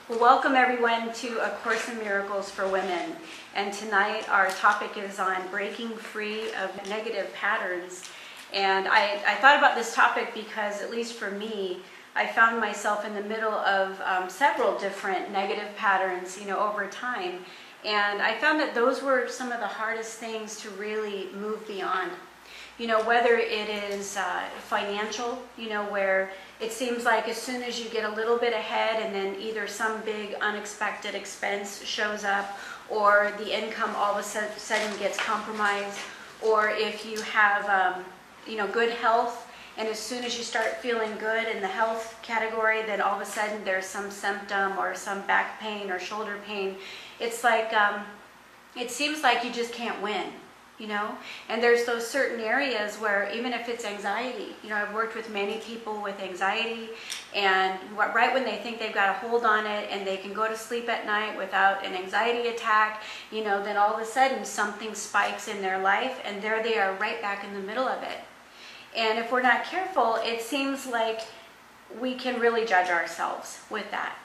Well, welcome everyone to A Course in Miracles for Women. And tonight our topic is on breaking free of negative patterns. And I thought about this topic because, at least for me, I found myself in the middle of several different negative patterns, over time. And I found that those were some of the hardest things to really move beyond. Whether it is financial, where it seems like as soon as you get a little bit ahead and then either some big unexpected expense shows up, or the income all of a sudden gets compromised, or if you have, good health, and as soon as you start feeling good in the health category, then all of a sudden there's some symptom or some back pain or shoulder pain. It's like, it seems like you just can't win. And there's those certain areas where, even if it's anxiety, I've worked with many people with anxiety, and right when they think they've got a hold on it and they can go to sleep at night without an anxiety attack, then all of a sudden something spikes in their life and there they are right back in the middle of it. And if we're not careful, it seems like we can really judge ourselves with that.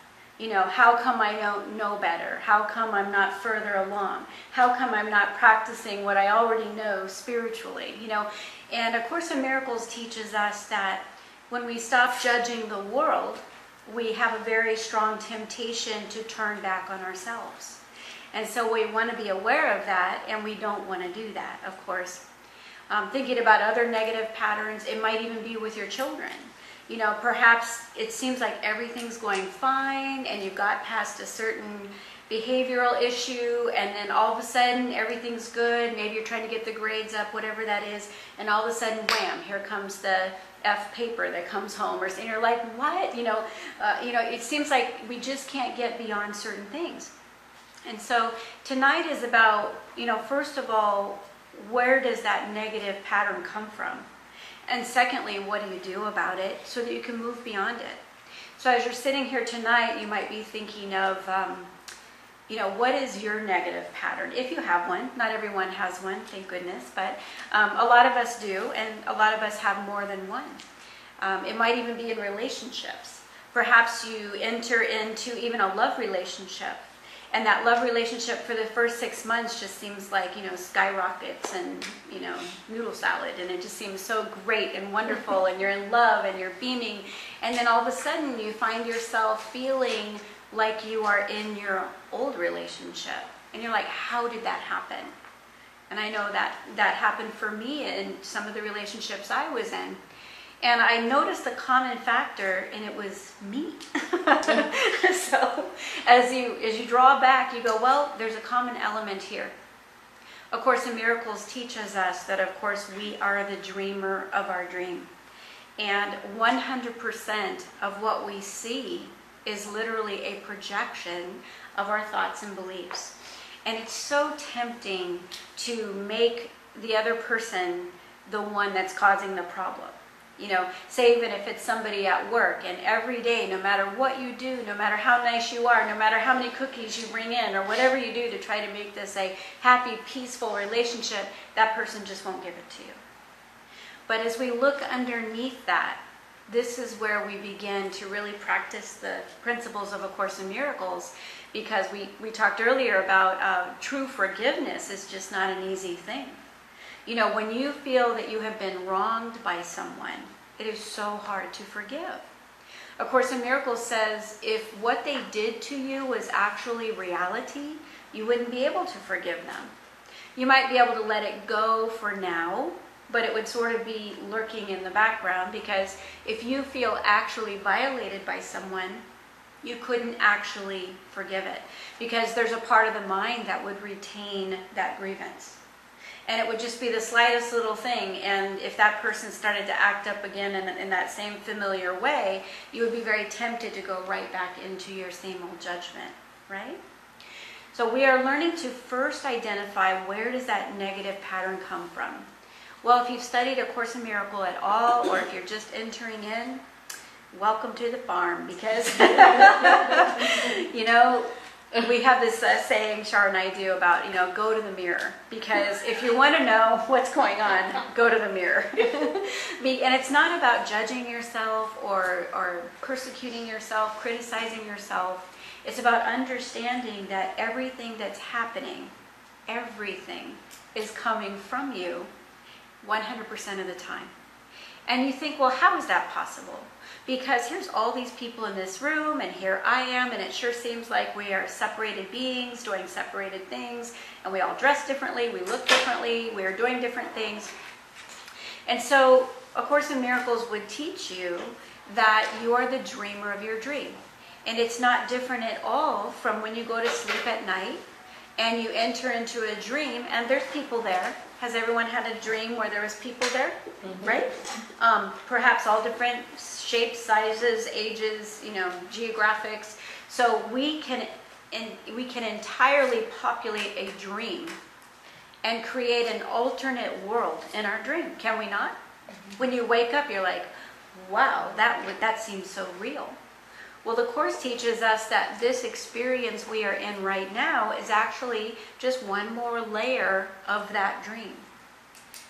How come I don't know better? How come I'm not further along? How come I'm not practicing what I already know spiritually? And A Course in Miracles teaches us that when we stop judging the world, we have a very strong temptation to turn back on ourselves. And so we want to be aware of that, and we don't want to do that, of course. Thinking about other negative patterns, it might even be with your children. Perhaps it seems like everything's going fine and you've got past a certain behavioral issue, and then all of a sudden everything's good. Maybe you're trying to get the grades up, whatever that is, and all of a sudden, wham, here comes the F paper that comes home, and you're like, what? It seems like we just can't get beyond certain things. And so tonight is about, first of all, where does that negative pattern come from? And secondly, what do you do about it so that you can move beyond it? So as you're sitting here tonight, you might be thinking of, what is your negative pattern? If you have one. Not everyone has one, thank goodness, but a lot of us do, and a lot of us have more than one. It might even be in relationships. Perhaps you enter into even a love relationship, and that love relationship for the first 6 months just seems like, skyrockets and, noodle salad. And it just seems so great and wonderful, and you're in love and you're beaming. And then all of a sudden you find yourself feeling like you are in your old relationship. And you're like, how did that happen? And I know that happened for me in some of the relationships I was in. And I noticed a common factor, and it was me. So as you draw back, you go, well, there's a common element here. A Course in Miracles teaches us that, of course, we are the dreamer of our dream. And 100% of what we see is literally a projection of our thoughts and beliefs. And it's so tempting to make the other person the one that's causing the problem. Say even if it's somebody at work, and every day, no matter what you do, no matter how nice you are, no matter how many cookies you bring in, or whatever you do to try to make this a happy, peaceful relationship, that person just won't give it to you. But as we look underneath that, this is where we begin to really practice the principles of A Course in Miracles, because we talked earlier about true forgiveness is just not an easy thing. When you feel that you have been wronged by someone, it is so hard to forgive. A Course in Miracles says if what they did to you was actually reality, you wouldn't be able to forgive them. You might be able to let it go for now, but it would sort of be lurking in the background, because if you feel actually violated by someone, you couldn't actually forgive it, because there's a part of the mind that would retain that grievance. And it would just be the slightest little thing, and if that person started to act up again in that same familiar way, you would be very tempted to go right back into your same old judgment, right? So we are learning to first identify, where does that negative pattern come from? Well, if you've studied A Course in Miracles at all, or if you're just entering in, welcome to the farm, because We have this saying, Char and I do, about, go to the mirror. Because if you want to know what's going on, go to the mirror. And it's not about judging yourself or persecuting yourself, criticizing yourself. It's about understanding that everything that's happening, everything is coming from you 100% of the time. And you think, well, how is that possible? Because here's all these people in this room, and here I am, and it sure seems like we are separated beings doing separated things, and we all dress differently, we look differently, we are doing different things. And so A Course in Miracles would teach you that you are the dreamer of your dream. And it's not different at all from when you go to sleep at night and you enter into a dream and there's people there. Has everyone had a dream where there was people there? Mm-hmm. Right? Perhaps all different shapes, sizes, ages, geographics. So we can entirely populate a dream and create an alternate world in our dream. Can we not? Mm-hmm. When you wake up, you're like, wow, that seems so real. Well, the Course teaches us that this experience we are in right now is actually just one more layer of that dream.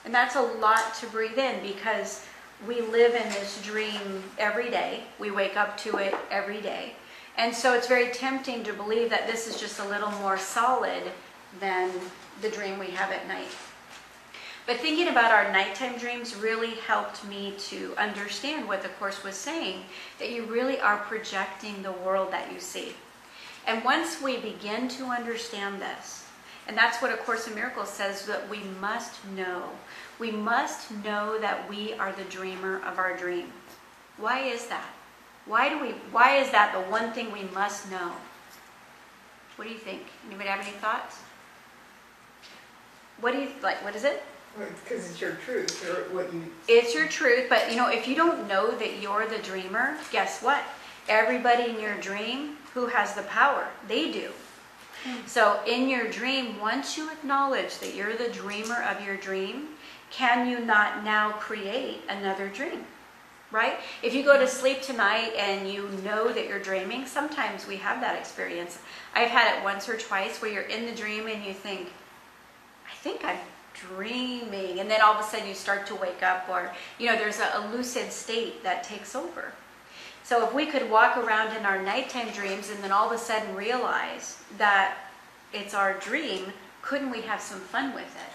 And that's a lot to breathe in because we live in this dream every day. We wake up to it every day. And so it's very tempting to believe that this is just a little more solid than the dream we have at night. But thinking about our nighttime dreams really helped me to understand what the Course was saying, that you really are projecting the world that you see. And once we begin to understand this, and that's what A Course in Miracles says, that we must know. We must know that we are the dreamer of our dream. Why is that? Why is that the one thing we must know? What do you think? Anybody have any thoughts? What is it? Because it's your truth, or what you... It's your truth, but if you don't know that you're the dreamer, guess what? Everybody in your dream, who has the power? They do. So in your dream, once you acknowledge that you're the dreamer of your dream, can you not now create another dream? Right? If you go to sleep tonight and you know that you're dreaming, sometimes we have that experience. I've had it once or twice where you're in the dream and you think, I think I'm dreaming, and then all of a sudden you start to wake up, or there's a lucid state that takes over. So if we could walk around in our nighttime dreams and then all of a sudden realize that it's our dream, couldn't we have some fun with it?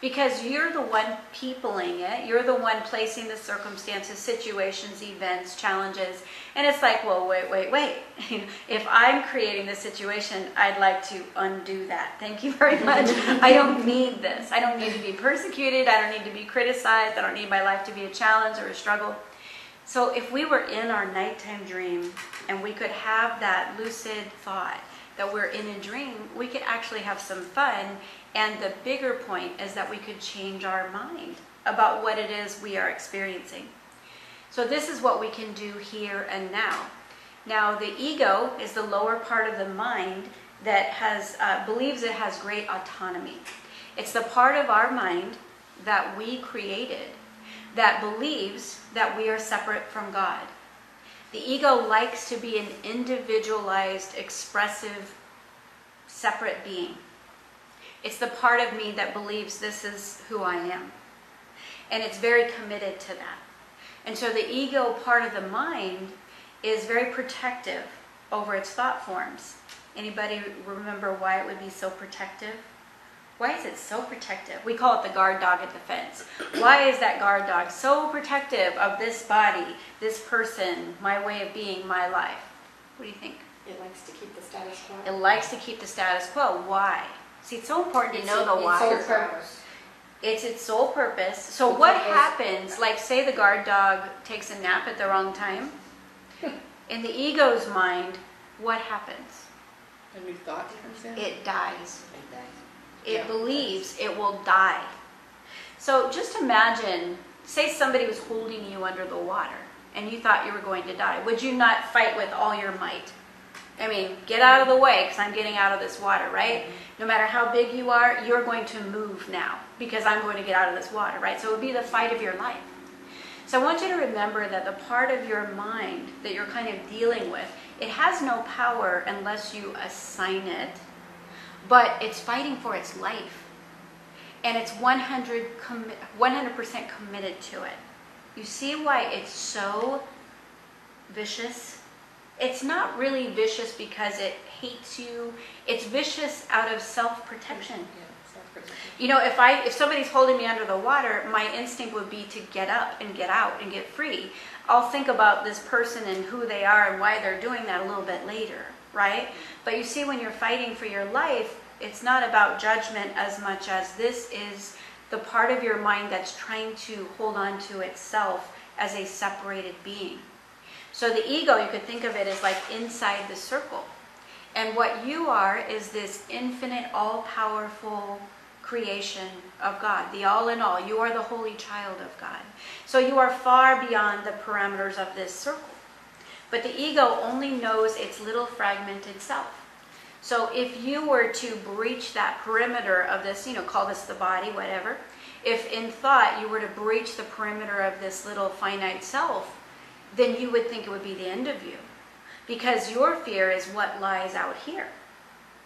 Because you're the one peopling it, you're the one placing the circumstances, situations, events, challenges, and it's like, well, wait. If I'm creating the situation, I'd like to undo that. Thank you very much. I don't need this. I don't need to be persecuted. I don't need to be criticized. I don't need my life to be a challenge or a struggle. So if we were in our nighttime dream and we could have that lucid thought that we're in a dream, we could actually have some fun. And the bigger point is that we could change our mind about what it is we are experiencing. So this is what we can do here and now. Now, the ego is the lower part of the mind that believes it has great autonomy. It's the part of our mind that we created that believes that we are separate from God. The ego likes to be an individualized, expressive, separate being. It's the part of me that believes this is who I am. And it's very committed to that. And so the ego part of the mind is very protective over its thought forms. Anybody remember why it would be so protective? Why is it so protective? We call it the guard dog at the fence. Why is that guard dog so protective of this body, this person, my way of being, my life? What do you think? It likes to keep the status quo. It likes to keep the status quo. Why? See, it's so important to know the why. Its sole purpose. It's its sole purpose. So what happens, like say the guard dog takes a nap at the wrong time, in the ego's mind, what happens? A new thought comes in? It dies. It believes it will die. So just imagine, say somebody was holding you under the water and you thought you were going to die. Would you not fight with all your might? I mean, get out of the way because I'm getting out of this water, right? No matter how big you are, you're going to move now because I'm going to get out of this water, right? So it would be the fight of your life. So I want you to remember that the part of your mind that you're kind of dealing with, it has no power unless you assign it, but it's fighting for its life. And it's 100% committed to it. You see why it's so vicious? It's not really vicious because it hates you. It's vicious out of self-protection. Yeah, self-protection. You know, if somebody's holding me under the water, my instinct would be to get up and get out and get free. I'll think about this person and who they are and why they're doing that a little bit later, right? But you see, when you're fighting for your life, it's not about judgment as much as this is the part of your mind that's trying to hold on to itself as a separated being. So the ego, you could think of it as like inside the circle. And what you are is this infinite, all-powerful creation of God, the all in all. You are the holy child of God. So you are far beyond the parameters of this circle. But the ego only knows its little fragmented self. So if you were to breach that perimeter of this, call this the body, whatever, if in thought you were to breach the perimeter of this little finite self, then you would think it would be the end of you. Because your fear is what lies out here.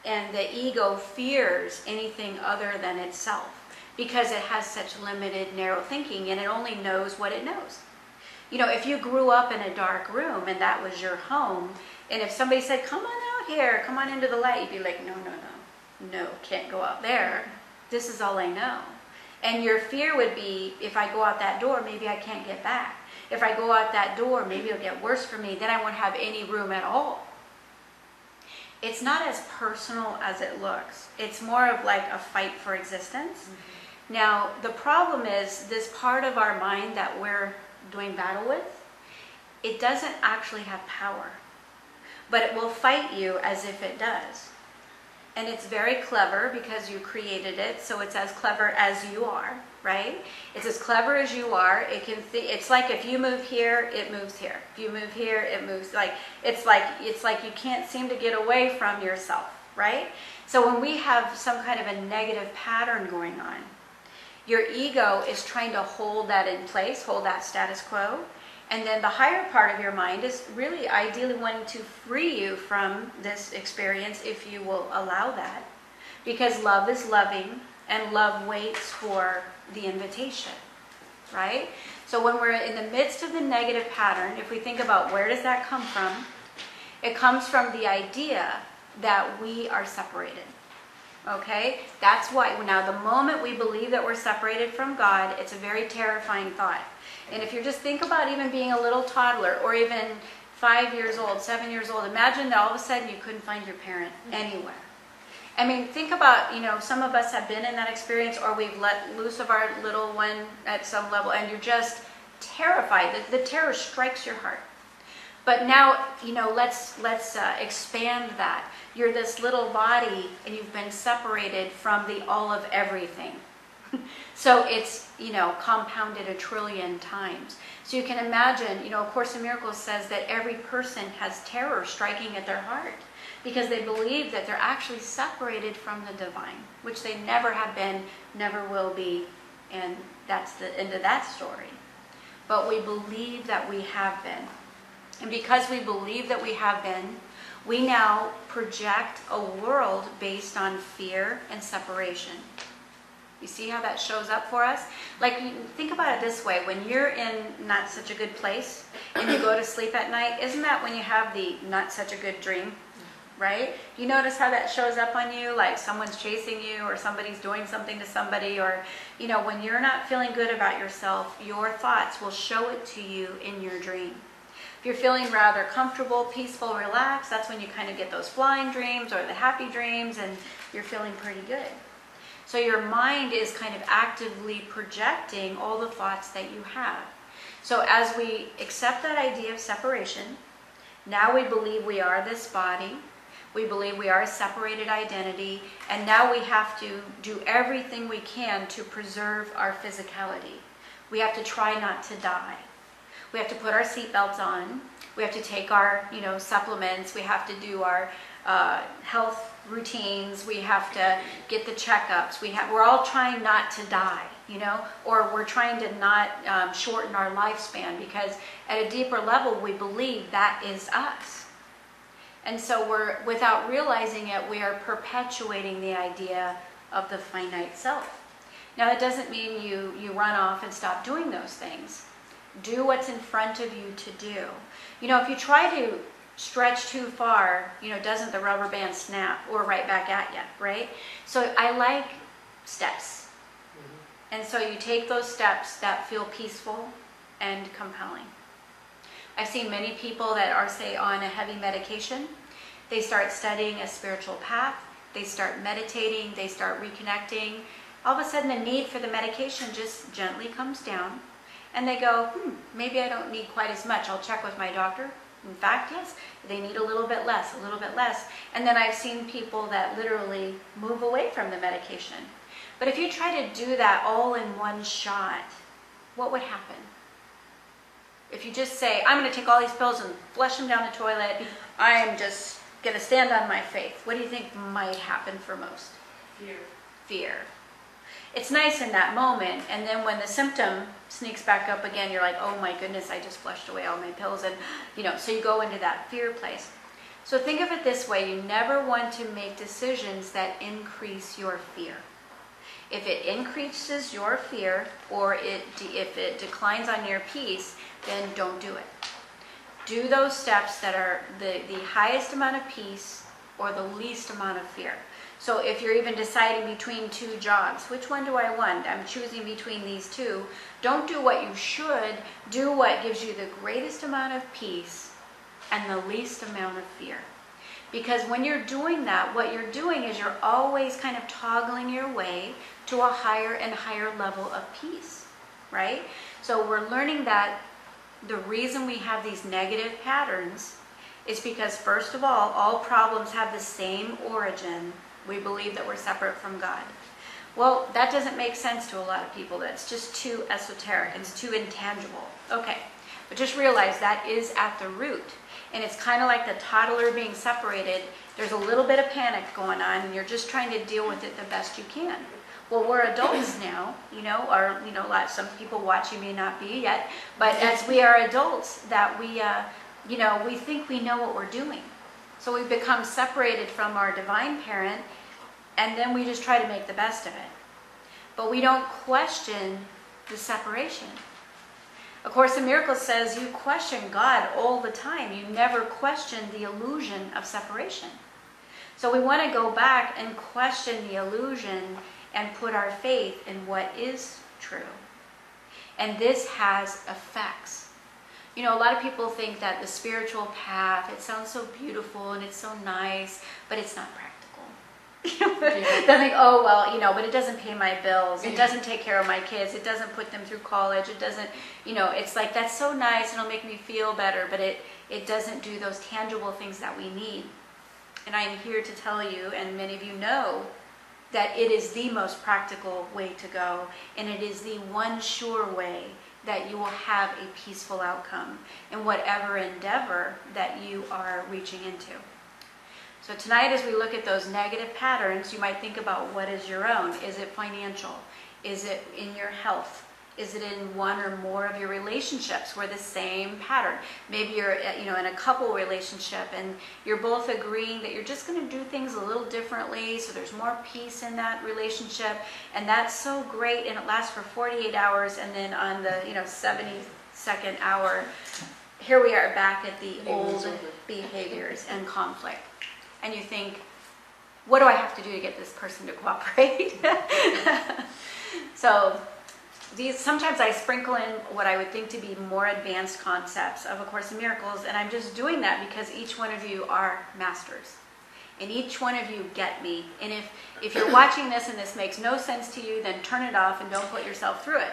And the ego fears anything other than itself because it has such limited, narrow thinking, and it only knows what it knows. If you grew up in a dark room and that was your home, and if somebody said, come on out here, come on into the light, you'd be like, no, can't go out there. This is all I know. And your fear would be, if I go out that door, maybe I can't get back. If I go out that door, maybe it'll get worse for me. Then I won't have any room at all. It's not as personal as it looks. It's more of like a fight for existence. Mm-hmm. Now, the problem is this part of our mind that we're doing battle with, it doesn't actually have power. But it will fight you as if it does. And it's very clever because you created it, so it's as clever as you are, right? It's as clever as you are. It's like if you move here, it moves here. If you move here, it moves. It's like you can't seem to get away from yourself, right? So when we have some kind of a negative pattern going on, your ego is trying to hold that in place, hold that status quo. And then the higher part of your mind is really ideally wanting to free you from this experience if you will allow that. Because love is loving and love waits for the invitation, right? So when we're in the midst of the negative pattern, if we think about where does that come from, it comes from the idea that we are separated. Okay? That's why. Now, the moment we believe that we're separated from God, it's a very terrifying thought. And if you just think about even being a little toddler or even 5 years old, 7 years old, imagine that all of a sudden you couldn't find your parent anywhere. I mean, think about, some of us have been in that experience or we've let loose of our little one at some level and you're just terrified. The terror strikes your heart. But now, let's expand that. You're this little body and you've been separated from the all of everything. So it's, compounded 1 trillion times. So you can imagine, A Course in Miracles says that every person has terror striking at their heart because they believe that they're actually separated from the divine, which they never have been, never will be, and that's the end of that story. But we believe that we have been. And because we believe that we have been, we now project a world based on fear and separation. You see how that shows up for us? Like, think about it this way. When you're in not such a good place and you go to sleep at night, isn't that when you have the not such a good dream? Right? You notice how that shows up on you? Like someone's chasing you or somebody's doing something to somebody or, when you're not feeling good about yourself, your thoughts will show it to you in your dream. If you're feeling rather comfortable, peaceful, relaxed, that's when you kind of get those flying dreams or the happy dreams and you're feeling pretty good. So your mind is kind of actively projecting all the thoughts that you have. So as we accept that idea of separation, now we believe we are this body, we believe we are a separated identity, and now we have to do everything we can to preserve our physicality. We have to try not to die. We have to put our seatbelts on. We have to take our, supplements. We have to do our health routines. We have to get the checkups. We're all trying not to die. you know, or we're trying to not shorten our lifespan, because at a deeper level we believe that is us. And so we're, without realizing it, we are perpetuating the idea of the finite self. Now that doesn't mean you run off and stop doing those things. Do what's in front of you to do. You know, if you try to stretch too far, you know, doesn't the rubber band snap or right back at you, right? So I like steps. And so you take those steps that feel peaceful and compelling. I've seen many people that are, say, on a heavy medication. They start studying a spiritual path. They start meditating. They start reconnecting. All of a sudden, the need for the medication just gently comes down. And they go, maybe I don't need quite as much. I'll check with my doctor. In fact, yes, they need a little bit less, a little bit less. And then I've seen people that literally move away from the medication. But if you try to do that all in one shot, what would happen? If you just say, I'm going to take all these pills and flush them down the toilet, I am just going to stand on my faith, what do you think might happen for most? Fear. It's nice in that moment, and then when the symptom sneaks back up again, you're like, oh my goodness, I just flushed away all my pills, and you know, so you go into that fear place. So think of it this way, you never want to make decisions that increase your fear. If it increases your fear, or if it declines on your peace, then don't do it. Do those steps that are the highest amount of peace or the least amount of fear. So if you're even deciding between two jobs, which one do I want? I'm choosing between these two. Don't do what you should. Do what gives you the greatest amount of peace and the least amount of fear. Because when you're doing that, what you're doing is you're always kind of toggling your way to a higher and higher level of peace, right? So we're learning that the reason we have these negative patterns is because, first of all problems have the same origin. We believe that we're separate from God. Well, that doesn't make sense to a lot of people. That's just too esoteric. It's too intangible. Okay, but just realize that is at the root. And it's kind of like the toddler being separated. There's a little bit of panic going on, and you're just trying to deal with it the best you can. Well, we're adults now, you know, or, you know, some people watching may not be yet, but as we are adults, that we, you know, we think we know what we're doing. So we become separated from our divine parent, and then we just try to make the best of it. But we don't question the separation. A Course in Miracles says you question God all the time. You never question the illusion of separation. So we want to go back and question the illusion and put our faith in what is true. And this has effects. You know, a lot of people think that the spiritual path, it sounds so beautiful and it's so nice, but it's not practical. They think, oh, well, you know, but it doesn't pay my bills. It doesn't take care of my kids. It doesn't put them through college. It doesn't, you know, it's like, that's so nice and it'll make me feel better, but it doesn't do those tangible things that we need. And I am here to tell you, and many of you know, that it is the most practical way to go, and it is the one sure way that you will have a peaceful outcome in whatever endeavor that you are reaching into. So tonight, as we look at those negative patterns, you might think about what is your own. Is it financial? Is it in your health? Is it in one or more of your relationships where the same pattern? Maybe you're, you know, in a couple relationship and you're both agreeing that you're just going to do things a little differently, so there's more peace in that relationship, and that's so great, and it lasts for 48 hours, and then on the, you know, 72nd hour, here we are back at the old behaviors and conflict. And you think, what do I have to do to get this person to cooperate? So sometimes I sprinkle in what I would think to be more advanced concepts of A Course in Miracles, and I'm just doing that because each one of you are masters. And each one of you get me. And if you're watching this and this makes no sense to you, then turn it off and don't put yourself through it.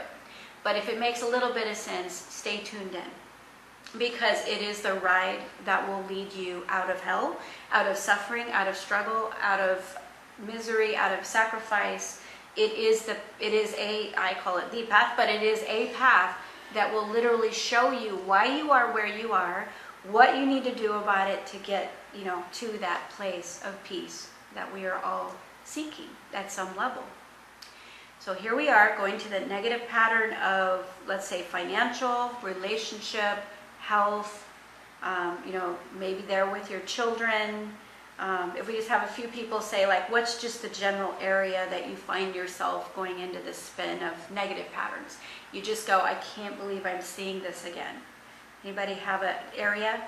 But if it makes a little bit of sense, stay tuned in. Because it is the ride that will lead you out of hell, out of suffering, out of struggle, out of misery, out of sacrifice. It is I call it the path, but it is a path that will literally show you why you are where you are, what you need to do about it to get, you know, to that place of peace that we are all seeking at some level. So here we are going to the negative pattern of, let's say, financial, relationship, health, maybe they're with your children. If we just have a few people say, like, what's just the general area that you find yourself going into this spin of negative patterns? You just go, I can't believe I'm seeing this again. Anybody have an area?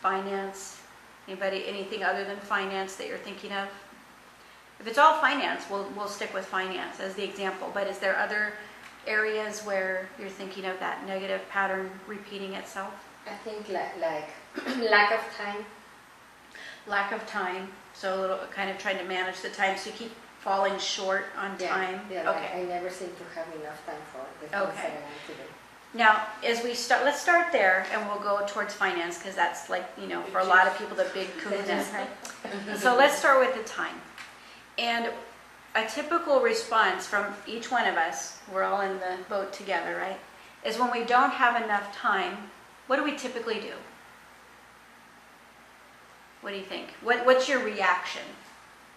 Finance. Anybody, anything other than finance that you're thinking of? If it's all finance, we'll stick with finance as the example. But is there other areas where you're thinking of that negative pattern repeating itself? I think like lack of time. Lack of time. So a little kind of trying to manage the time, so you keep falling short on time. Yeah, okay. I never seem to have enough time for the things Okay. that I want to do. Now, as we start, let's start there, and we'll go towards finance, because that's like, for a lot of people, the big kahuna, right? So let's start with the time. And a typical response from each one of us, we're all in the boat together, right? Is when we don't have enough time, what do we typically do? What do you think? What's your reaction?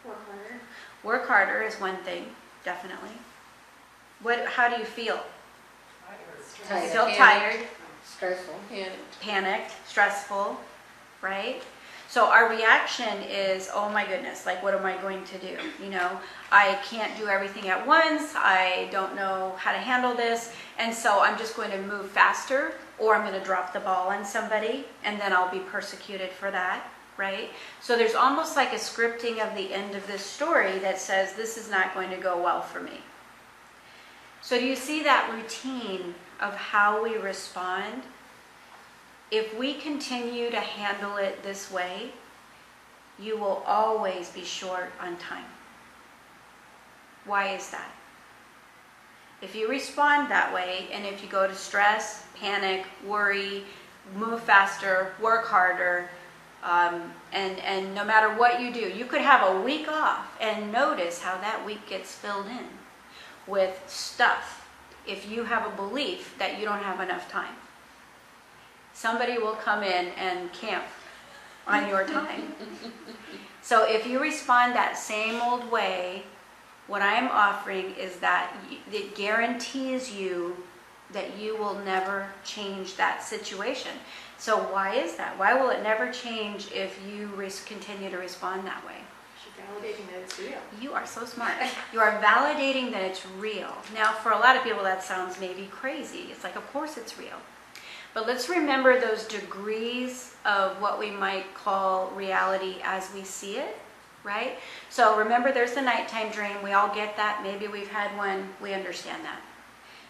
Work harder. Work harder is one thing, definitely. How do you feel? Tired. You feel tired, Stressful. panicked, stressful, right? So our reaction is, oh my goodness, like, what am I going to do? I can't do everything at once. I don't know how to handle this. And so I'm just going to move faster, or I'm going to drop the ball on somebody, and then I'll be persecuted for that, right? So there's almost like a scripting of the end of this story that says, this is not going to go well for me. So do you see that routine of how we respond? If we continue to handle it this way, you will always be short on time. Why is that? If you respond that way, and if you go to stress, panic, worry, move faster, work harder, and no matter what you do, you could have a week off and notice how that week gets filled in with stuff if you have a belief that you don't have enough time. Somebody will come in and camp on your time. So if you respond that same old way, what I'm offering is that it guarantees you that you will never change that situation. So why is that? Why will it never change if you continue to respond that way? You're validating that it's real. You are so smart. You are validating that it's real. Now, for a lot of people, that sounds maybe crazy. It's like, of course it's real. But let's remember those degrees of what we might call reality as we see it, right? So remember, there's the nighttime dream. We all get that. Maybe we've had one. We understand that.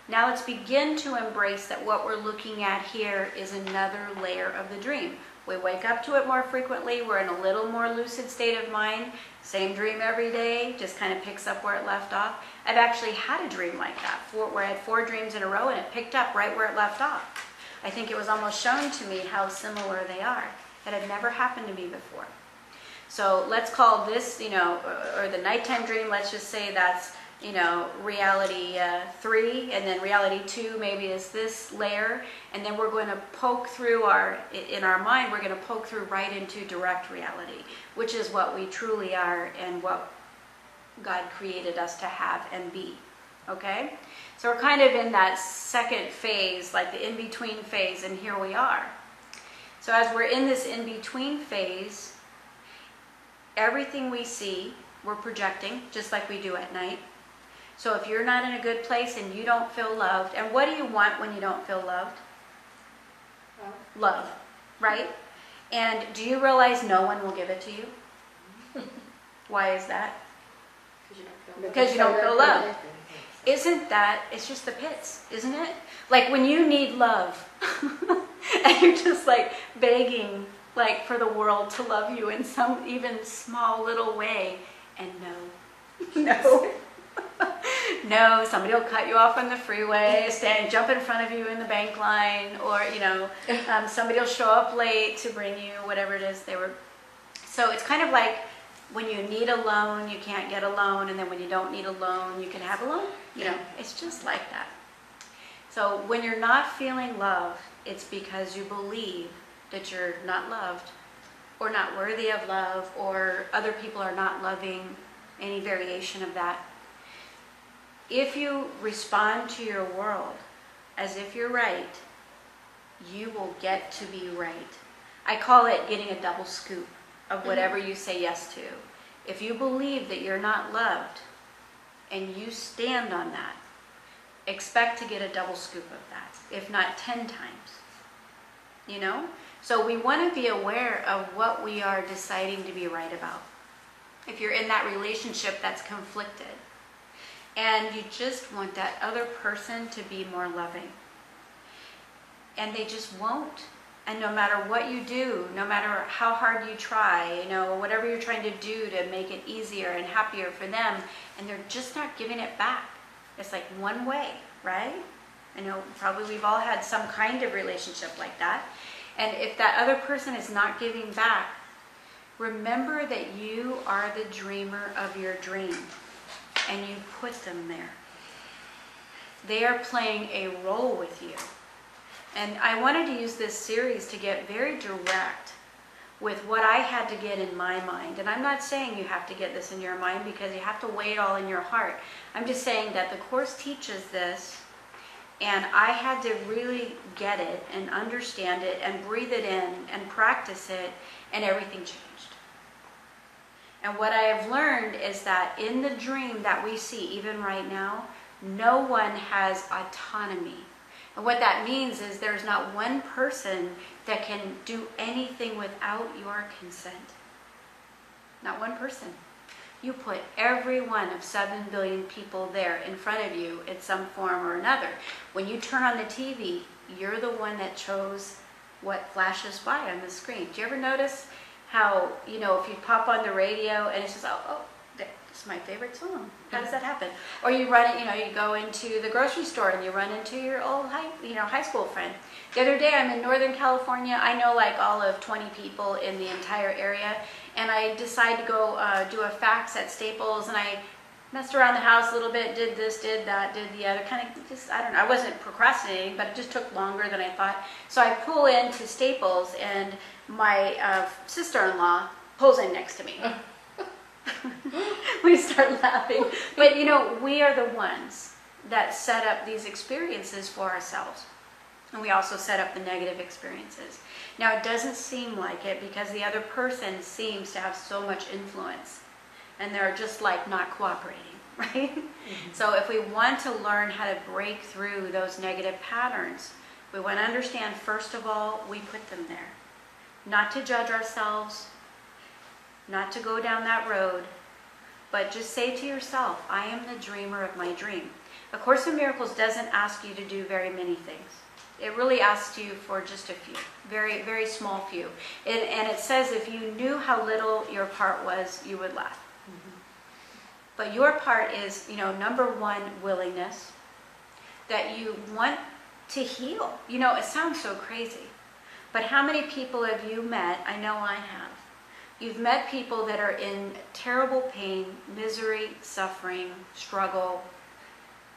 Now let's begin to embrace that what we're looking at here is another layer of the dream. We wake up to it more frequently. We're in a little more lucid state of mind. Same dream every day, just kind of picks up where it left off. I've actually had a dream like that, where I had 4 dreams in a row and it picked up right where it left off. I think it was almost shown to me how similar they are. It had never happened to me before. So let's call this, or the nighttime dream, let's just say that's, reality 3, and then reality 2 maybe is this layer, and then we're going to poke through in our mind, we're going to poke through right into direct reality, which is what we truly are and what God created us to have and be. Okay? So we're kind of in that second phase, like the in-between phase, and here we are. So as we're in this in-between phase, everything we see, we're projecting, just like we do at night. So if you're not in a good place and you don't feel loved, and what do you want when you don't feel loved? Love, right? And do you realize no one will give it to you? Why is that? Because you don't feel love. Isn't that, it's just the pits, isn't it? Like when you need love, and you're just like begging like for the world to love you in some even small little way, and no. No, somebody will cut you off on the freeway, jump in front of you in the bank line, or somebody will show up late to bring you whatever it is they were. So it's kind of like when you need a loan, you can't get a loan, and then when you don't need a loan, you can have a loan. It's just like that. So when you're not feeling love, it's because you believe that you're not loved, or not worthy of love, or other people are not loving, any variation of that. if you respond to your world as if you're right, you will get to be right. I call it getting a double scoop of whatever you say yes to. If you believe that you're not loved and you stand on that, expect to get a double scoop of that, if not 10 times. You know? So we want to be aware of what we are deciding to be right about. If you're in that relationship that's conflicted, and you just want that other person to be more loving, and they just won't. And no matter what you do, no matter how hard you try, you know, whatever you're trying to do to make it easier and happier for them, and they're just not giving it back. It's like one way, right? I know probably we've all had some kind of relationship like that. And if that other person is not giving back, remember that you are the dreamer of your dream, and you put them there. They are playing a role with you. And I wanted to use this series to get very direct with what I had to get in my mind. And I'm not saying you have to get this in your mind because you have to weigh it all in your heart. I'm just saying that the Course teaches this, and I had to really get it and understand it and breathe it in and practice it, and everything changed. And what I have learned is that in the dream that we see, even right now, no one has autonomy. And what that means is there's not one person that can do anything without your consent. Not one person. You put every one of 7 billion people there in front of you in some form or another. When you turn on the TV, you're the one that chose what flashes by on the screen. Do you ever notice how, you know, if you pop on the radio and it's just, oh, it's my favorite song. How does that happen? Or you run it, you know, you go into the grocery store and you run into your old high school friend. The other day I'm in Northern California. I know like all of 20 people in the entire area, and I decided to go do a fax at Staples, and I messed around the house a little bit, did this, did that, did the other, kind of just, I don't know, I wasn't procrastinating, but it just took longer than I thought. So I pull into Staples, and my sister-in-law pulls in next to me. We start laughing. But you know, we are the ones that set up these experiences for ourselves. And we also set up the negative experiences. Now, it doesn't seem like it because the other person seems to have so much influence. And they're just like not cooperating, right? Mm-hmm. So if we want to learn how to break through those negative patterns, we want to understand, first of all, we put them there. Not to judge ourselves, not to go down that road, but just say to yourself, I am the dreamer of my dream. A Course in Miracles doesn't ask you to do very many things. It really asks you for just a few, very, very small few. And it says if you knew how little your part was, you would laugh. Mm-hmm. But your part is, you know, number one, willingness, that you want to heal. You know, it sounds so crazy, but how many people have you met? I know I have. You've met people that are in terrible pain, misery, suffering, struggle,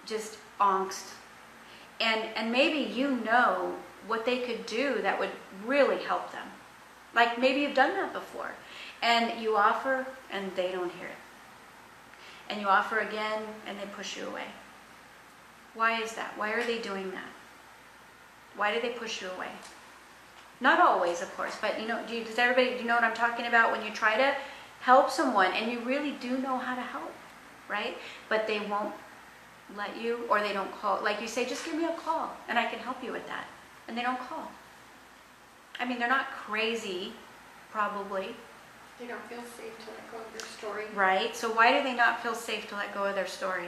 just angst. And maybe you know what they could do that would really help them. Like maybe you've done that before. And you offer and they don't hear it. And you offer again and they push you away. Why is that? Why are they doing that? Why do they push you away? Not always, of course, but you know, do you know what I'm talking about when you try to help someone and you really do know how to help, right? But they won't let you, or they don't call. Like you say, just give me a call and I can help you with that. And they don't call. I mean, they're not crazy, probably. They don't feel safe to let go of their story. Right, so why do they not feel safe to let go of their story?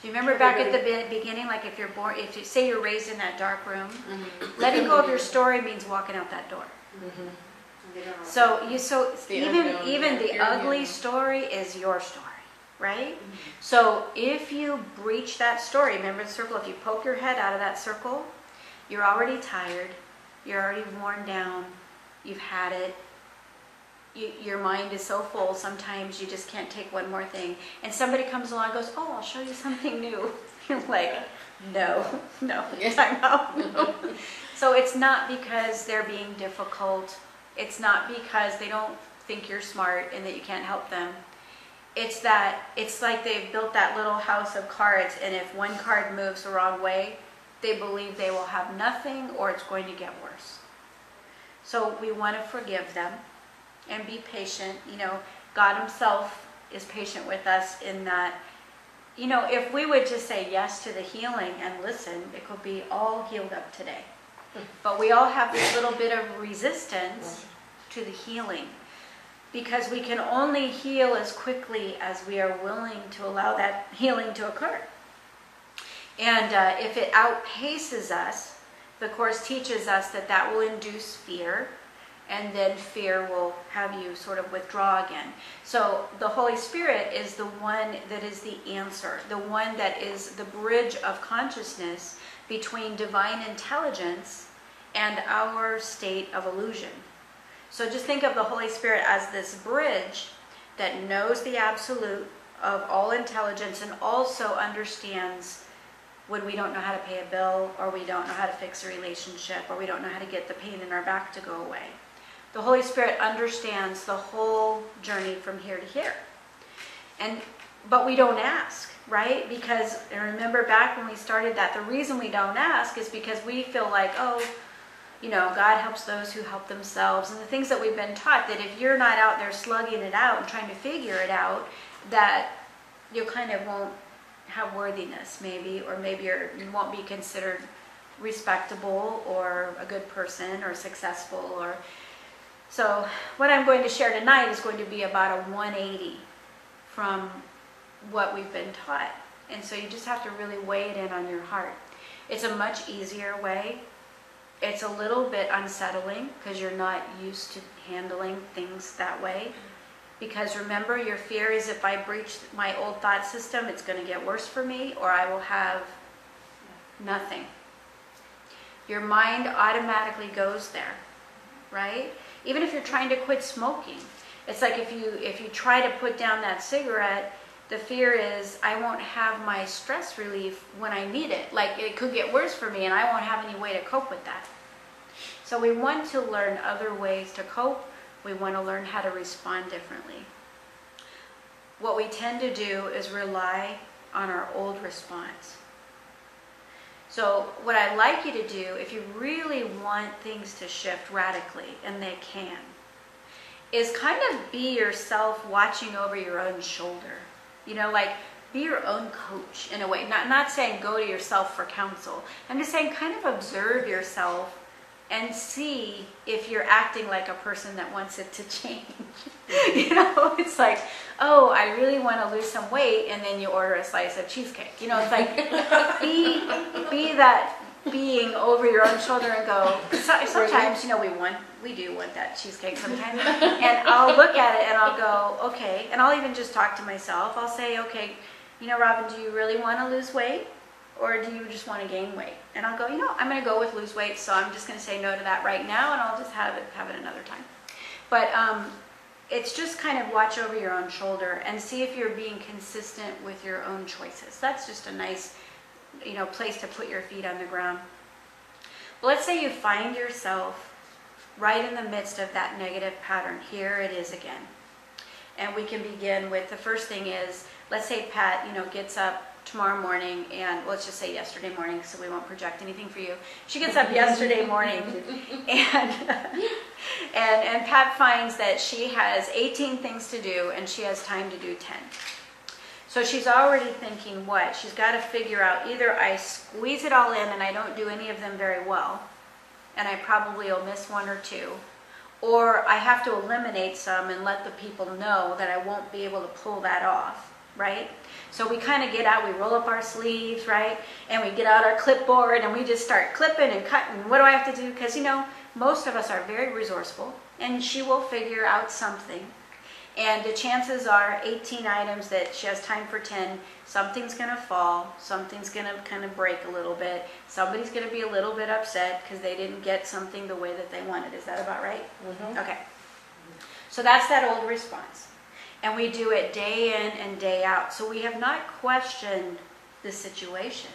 Do you remember back at the beginning, like if you're born, if you say you're raised in that dark room, mm-hmm. letting go of your story means walking out that door. Mm-hmm. So even the ugly story is your story, right? Mm-hmm. So if you breach that story, remember the circle, if you poke your head out of that circle, you're already tired, you're already worn down, you've had it. Your mind is so full, sometimes you just can't take one more thing. And somebody comes along and goes, oh, I'll show you something new. You're like, no, time out. No. So it's not because they're being difficult. It's not because they don't think you're smart and that you can't help them. it's like they've built that little house of cards, and if one card moves the wrong way, they believe they will have nothing or it's going to get worse. So we want to forgive them and be patient. God himself is patient with us in that, if we would just say yes to the healing and listen, it could be all healed up today. But we all have this little bit of resistance to the healing, because we can only heal as quickly as we are willing to allow that healing to occur. And if it outpaces us, the Course teaches us that will induce fear, and then fear will have you sort of withdraw again. So the Holy Spirit is the one that is the answer, the one that is the bridge of consciousness between divine intelligence and our state of illusion. So just think of the Holy Spirit as this bridge that knows the absolute of all intelligence and also understands when we don't know how to pay a bill, or we don't know how to fix a relationship, or we don't know how to get the pain in our back to go away. The Holy Spirit understands the whole journey from here to here. But we don't ask, right? Because, and remember back when we started that, the reason we don't ask is because we feel like, God helps those who help themselves. And the things that we've been taught, that if you're not out there slugging it out and trying to figure it out, that you kind of won't have worthiness maybe, or maybe you won't be considered respectable or a good person or successful. So what I'm going to share tonight is going to be about a 180 from what we've been taught. And so you just have to really weigh it in on your heart. It's a much easier way. It's a little bit unsettling because you're not used to handling things that way. Because remember, your fear is if I breach my old thought system, it's going to get worse for me, or I will have nothing. Your mind automatically goes there, right? Even if you're trying to quit smoking, it's like if you try to put down that cigarette, the fear is I won't have my stress relief when I need it. Like it could get worse for me and I won't have any way to cope with that. So we want to learn other ways to cope. We want to learn how to respond differently. What we tend to do is rely on our old response. So what I'd like you to do, if you really want things to shift radically, and they can, is kind of be yourself watching over your own shoulder. Like be your own coach in a way. Not saying go to yourself for counsel. I'm just saying kind of observe yourself and see if you're acting like a person that wants it to change. It's like, oh, I really want to lose some weight, and then you order a slice of cheesecake. It's like, be that being over your own shoulder and go, sometimes, we do want that cheesecake sometimes. And I'll look at it and I'll go, okay, and I'll even just talk to myself. I'll say, okay, Robin, do you really want to lose weight? Or do you just want to gain weight? And I'll go, I'm going to go with lose weight, so I'm just going to say no to that right now, and I'll just have it another time. But it's just kind of watch over your own shoulder and see if you're being consistent with your own choices. That's just a nice, place to put your feet on the ground. Well, let's say you find yourself right in the midst of that negative pattern. Here it is again. And we can begin with, the first thing is, let's say Pat, gets up tomorrow morning, and let's just say yesterday morning, so we won't project anything for you. She gets up yesterday morning, and Pat finds that she has 18 things to do, and she has time to do 10. So she's already thinking what? She's got to figure out, either I squeeze it all in and I don't do any of them very well, and I probably will miss one or two, or I have to eliminate some and let the people know that I won't be able to pull that off, right? So we kind of get out, we roll up our sleeves, right? And we get out our clipboard and we just start clipping and cutting. What do I have to do? Because, most of us are very resourceful, and she will figure out something. And the chances are 18 items that she has time for 10, something's going to fall, something's going to kind of break a little bit. Somebody's going to be a little bit upset because they didn't get something the way that they wanted. Is that about right? Mm-hmm. Okay. So that's that old response. And we do it day in and day out. So we have not questioned the situation.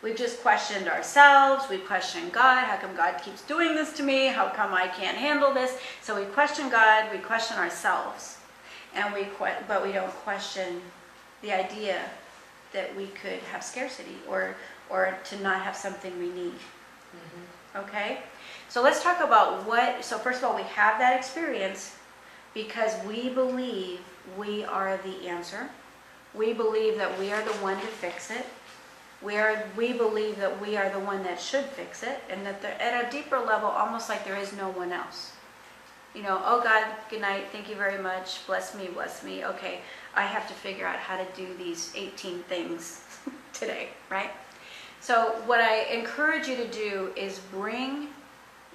We've just questioned ourselves. We've questioned God. How come God keeps doing this to me? How come I can't handle this? So we question God. We question ourselves. and but we don't question the idea that we could have scarcity or to not have something we need. Okay? So let's talk about so first of all, we have that experience because we believe we are the answer. We believe that we are the one to fix it. We believe that we are the one that should fix it, and that at a deeper level, almost like there is no one else. You know, oh God, good night, thank you very much, bless me, okay, I have to figure out how to do these 18 things today, right? So what I encourage you to do is bring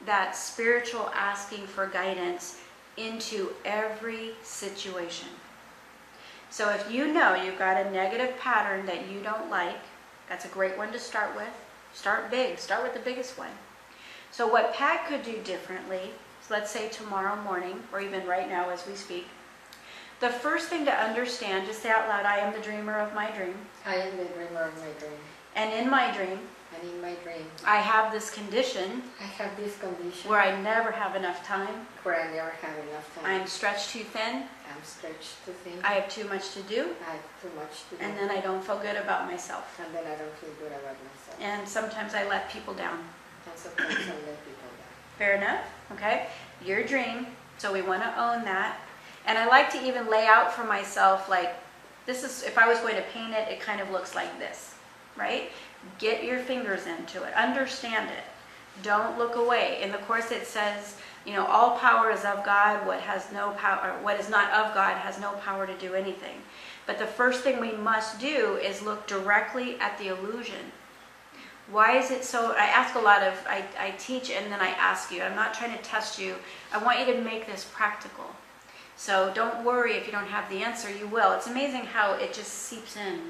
that spiritual asking for guidance into every situation. So if you know you've got a negative pattern that you don't like, that's a great one to start with. Start big, start with the biggest one. So what Pat could do differently, so let's say tomorrow morning, or even right now as we speak, the first thing to understand, just say out loud, I am the dreamer of my dream. I am the dreamer of my dream. And in my dream, And in my dream, I have this condition I have this condition where I never have enough time. where I never have enough time. I'm stretched too thin. I'm stretched too thin. I have too much to do. I have too much to do. And then I don't feel good about myself. And then I don't feel good about myself. And sometimes I let people down. And sometimes I let people down. Fair enough? Okay? Your dream. So we want to own that. And I like to even lay out for myself, like, this is, if I was going to paint it, it kind of looks like this, right? Get your fingers into it. Understand it. Don't look away. In the Course it says, you know, all power is of God. What has no power, what is not of God has no power to do anything. But the first thing we must do is look directly at the illusion. Why is it so? I ask a lot of, I teach and then I ask you. I'm not trying to test you. I want you to make this practical. So don't worry if you don't have the answer, you will. It's amazing how it just seeps in.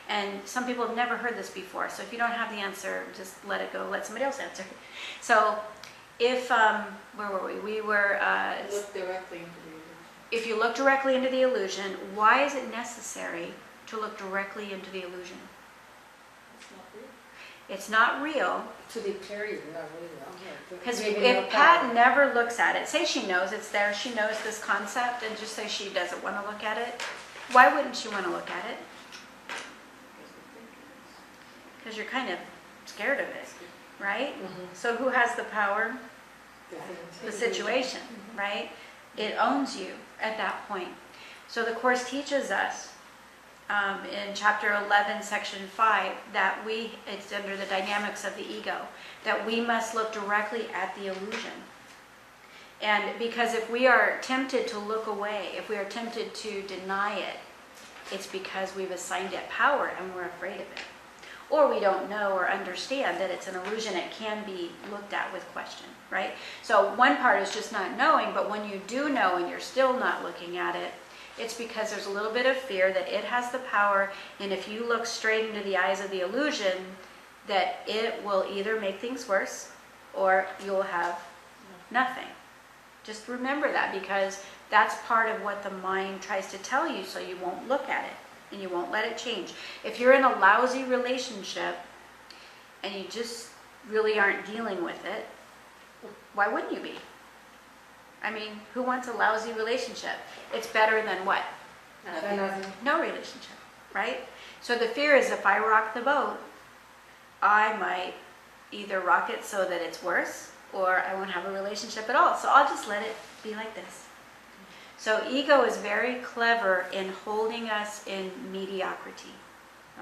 And some people have never heard this before. So if you don't have the answer, just let it go. Let somebody else answer. So if, where were we? We were... Look directly into the illusion. If you look directly into the illusion, why is it necessary to look directly into the illusion? It's not real. It's not real. To declare it not real. Because if Pat never looks at it, say she knows it's there, she knows this concept, and just say she doesn't want to look at it, why wouldn't she want to look at it? Because you're kind of scared of it, right? So who has the power? The situation, right? It owns you at that point. So the Course teaches us in chapter 11, section 5, that it's under the dynamics of the ego, that we must look directly at the illusion. And because if we are tempted to look away, if we are tempted to deny it, it's because we've assigned it power and we're afraid of it. Or we don't know or understand that it's an illusion. It can be looked at with question, right? So one part is just not knowing, but when you do know and you're still not looking at it, it's because there's a little bit of fear that it has the power, and if you look straight into the eyes of the illusion, that it will either make things worse or you'll have nothing. Just remember that, because that's part of what the mind tries to tell you, so you won't look at it and you won't let it change. If you're in a lousy relationship and you just really aren't dealing with it, why wouldn't you be? I mean, who wants a lousy relationship? It's better than what? No relationship, right? So the fear is, if I rock the boat, I might either rock it so that it's worse, or I won't have a relationship at all. So I'll just let it be like this. So ego is very clever in holding us in mediocrity.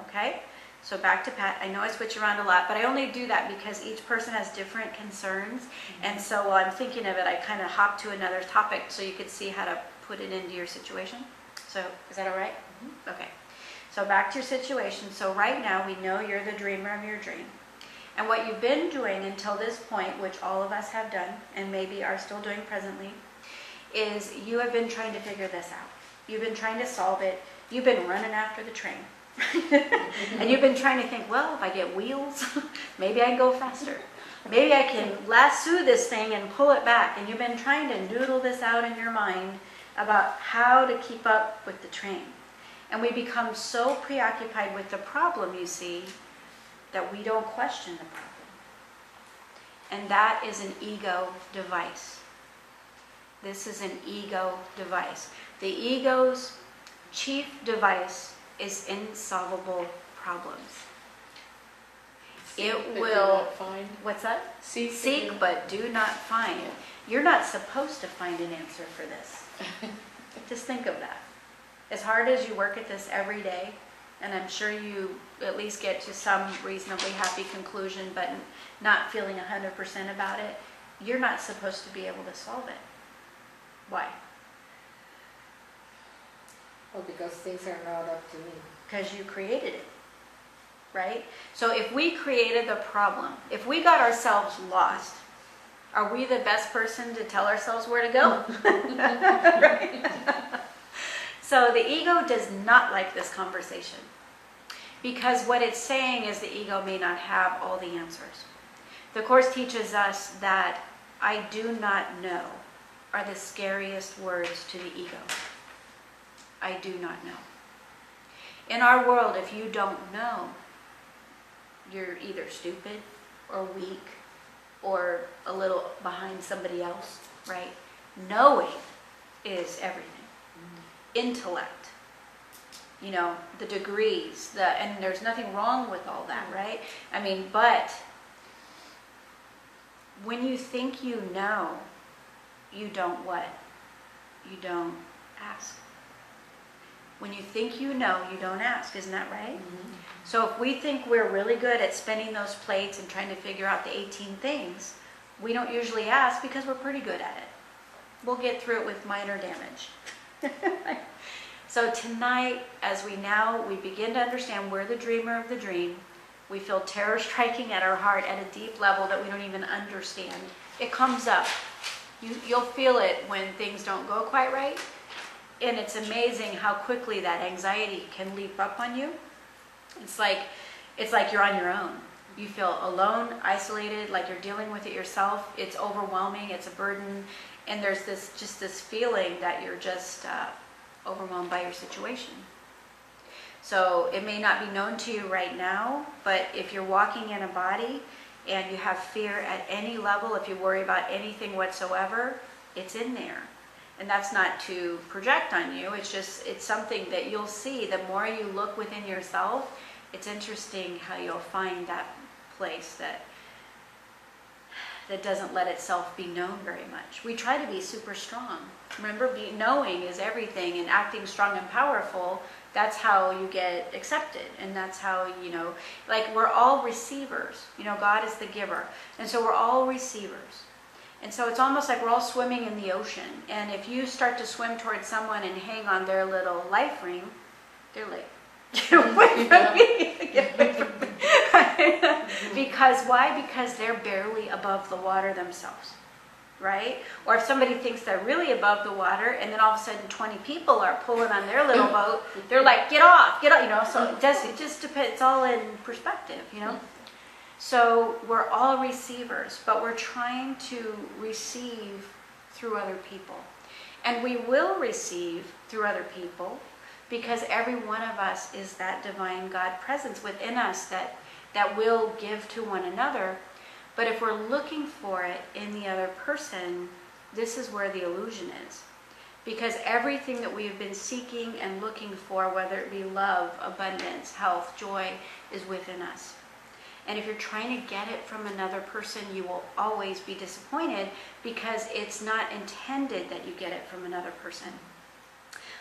Okay? So back to Pat. I know I switch around a lot, but I only do that because each person has different concerns. And so while I'm thinking of it, I kind of hop to another topic so you could see how to put it into your situation. So is that all right? Okay. So back to your situation. So right now we know you're the dreamer of your dream. And what you've been doing until this point, which all of us have done and maybe are still doing presently, is you have been trying to figure this out. You've been trying to solve it. You've been running after the train. And you've been trying to think, well, if I get wheels, maybe I can go faster. Maybe I can lasso this thing and pull it back. And you've been trying to noodle this out in your mind about how to keep up with the train. And we become so preoccupied with the problem, you see, that we don't question the problem. And that is an ego device. This is an ego device. The ego's chief device is insolvable problems. Seek, but It do will, not find. what's that? Seek, Seek but do not find. You're not supposed to find an answer for this. Just think of that. As hard as you work at this every day, and I'm sure you at least get to some reasonably happy conclusion, but not feeling 100% about it, you're not supposed to be able to solve it. Why? Oh, because things are not up to me. Because you created it, right? So if we created the problem, if we got ourselves lost, are we the best person to tell ourselves where to go? Right? So the ego does not like this conversation, because what it's saying is the ego may not have all the answers. The Course teaches us that I do not know are the scariest words to the ego. I do not know. In our world, if you don't know, you're either stupid or weak or a little behind somebody else, right? Knowing is everything. Intellect, you know, the degrees, and there's nothing wrong with all that, right? I mean, but when you think you know, you don't what? You don't ask. When you think you know, you don't ask. Isn't that right? Mm-hmm. So if we think we're really good at spinning those plates and trying to figure out the 18 things, we don't usually ask because we're pretty good at it. We'll get through it with minor damage. So tonight, as we begin to understand we're the dreamer of the dream, we feel terror striking at our heart at a deep level that we don't even understand. It comes up. You'll feel it when things don't go quite right. And it's amazing how quickly that anxiety can leap up on you. It's like you're on your own. You feel alone, isolated, like you're dealing with it yourself. It's overwhelming, it's a burden. And there's this feeling that you're just overwhelmed by your situation. So it may not be known to you right now, but if you're walking in a body and you have fear at any level, if you worry about anything whatsoever, it's in there. And that's not to project on you, it's something that you'll see. The more you look within yourself, it's interesting how you'll find that place that doesn't let itself be known very much. We try to be super strong. Remember, knowing is everything, and acting strong and powerful, that's how you get accepted. And that's how, like we're all receivers. God is the giver. And so we're all receivers. And so it's almost like we're all swimming in the ocean. And if you start to swim towards someone and hang on their little life ring, they're like, get away from me. Get away from me. Because why? Because they're barely above the water themselves, right? Or if somebody thinks they're really above the water and then all of a sudden 20 people are pulling on their little boat, they're like, get off, so it just depends, it's all in perspective, So we're all receivers, but we're trying to receive through other people. And we will receive through other people because every one of us is that divine God presence within us that will give to one another. But if we're looking for it in the other person, this is where the illusion is. Because everything that we have been seeking and looking for, whether it be love, abundance, health, joy, is within us. And if you're trying to get it from another person, you will always be disappointed because it's not intended that you get it from another person.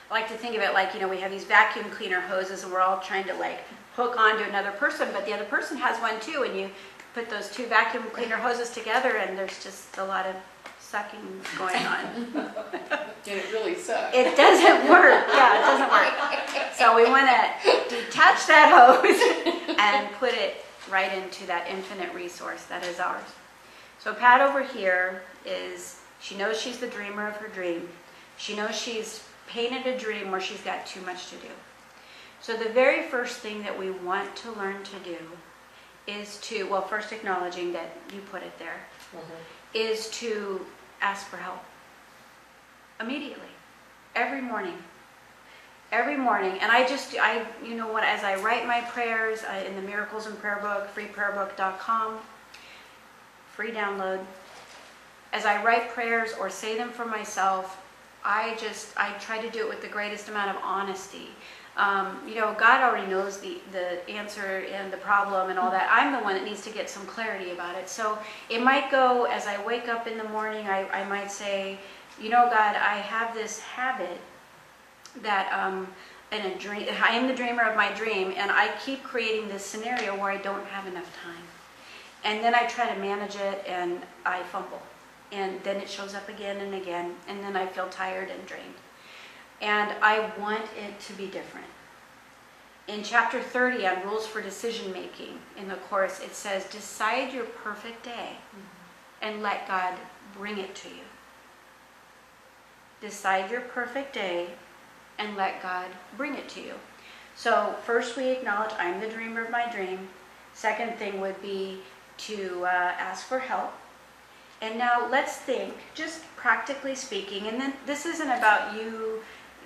I like to think of it like, we have these vacuum cleaner hoses and we're all trying to hook onto another person, but the other person has one too, and you put those two vacuum cleaner hoses together and there's just a lot of sucking going on. And it really sucks. It doesn't work. Yeah, it doesn't work. So we want to detach that hose and put it right into that infinite resource that is ours. So Pat over here she knows she's the dreamer of her dream. She knows she's painted a dream where she's got too much to do. So the very first thing that we want to learn to do is to, first acknowledging that you put it there, is to ask for help. Immediately. Every morning. Every morning. And as I write my prayers in the Miracles in Prayer Book, freeprayerbook.com, free download, as I write prayers or say them for myself, I try to do it with the greatest amount of honesty. God already knows the answer and the problem and all that. I'm the one that needs to get some clarity about it. So it might go, as I wake up in the morning, I might say, God, I have this habit that in a dream, I am the dreamer of my dream, and I keep creating this scenario where I don't have enough time. And then I try to manage it, and I fumble. And then it shows up again and again, and then I feel tired and drained. And I want it to be different. In chapter 30 on rules for decision making in the course, it says, decide your perfect day and let God bring it to you. Decide your perfect day and let God bring it to you. So first we acknowledge I'm the dreamer of my dream. Second thing would be to ask for help. And now let's think, just practically speaking, and then this isn't about you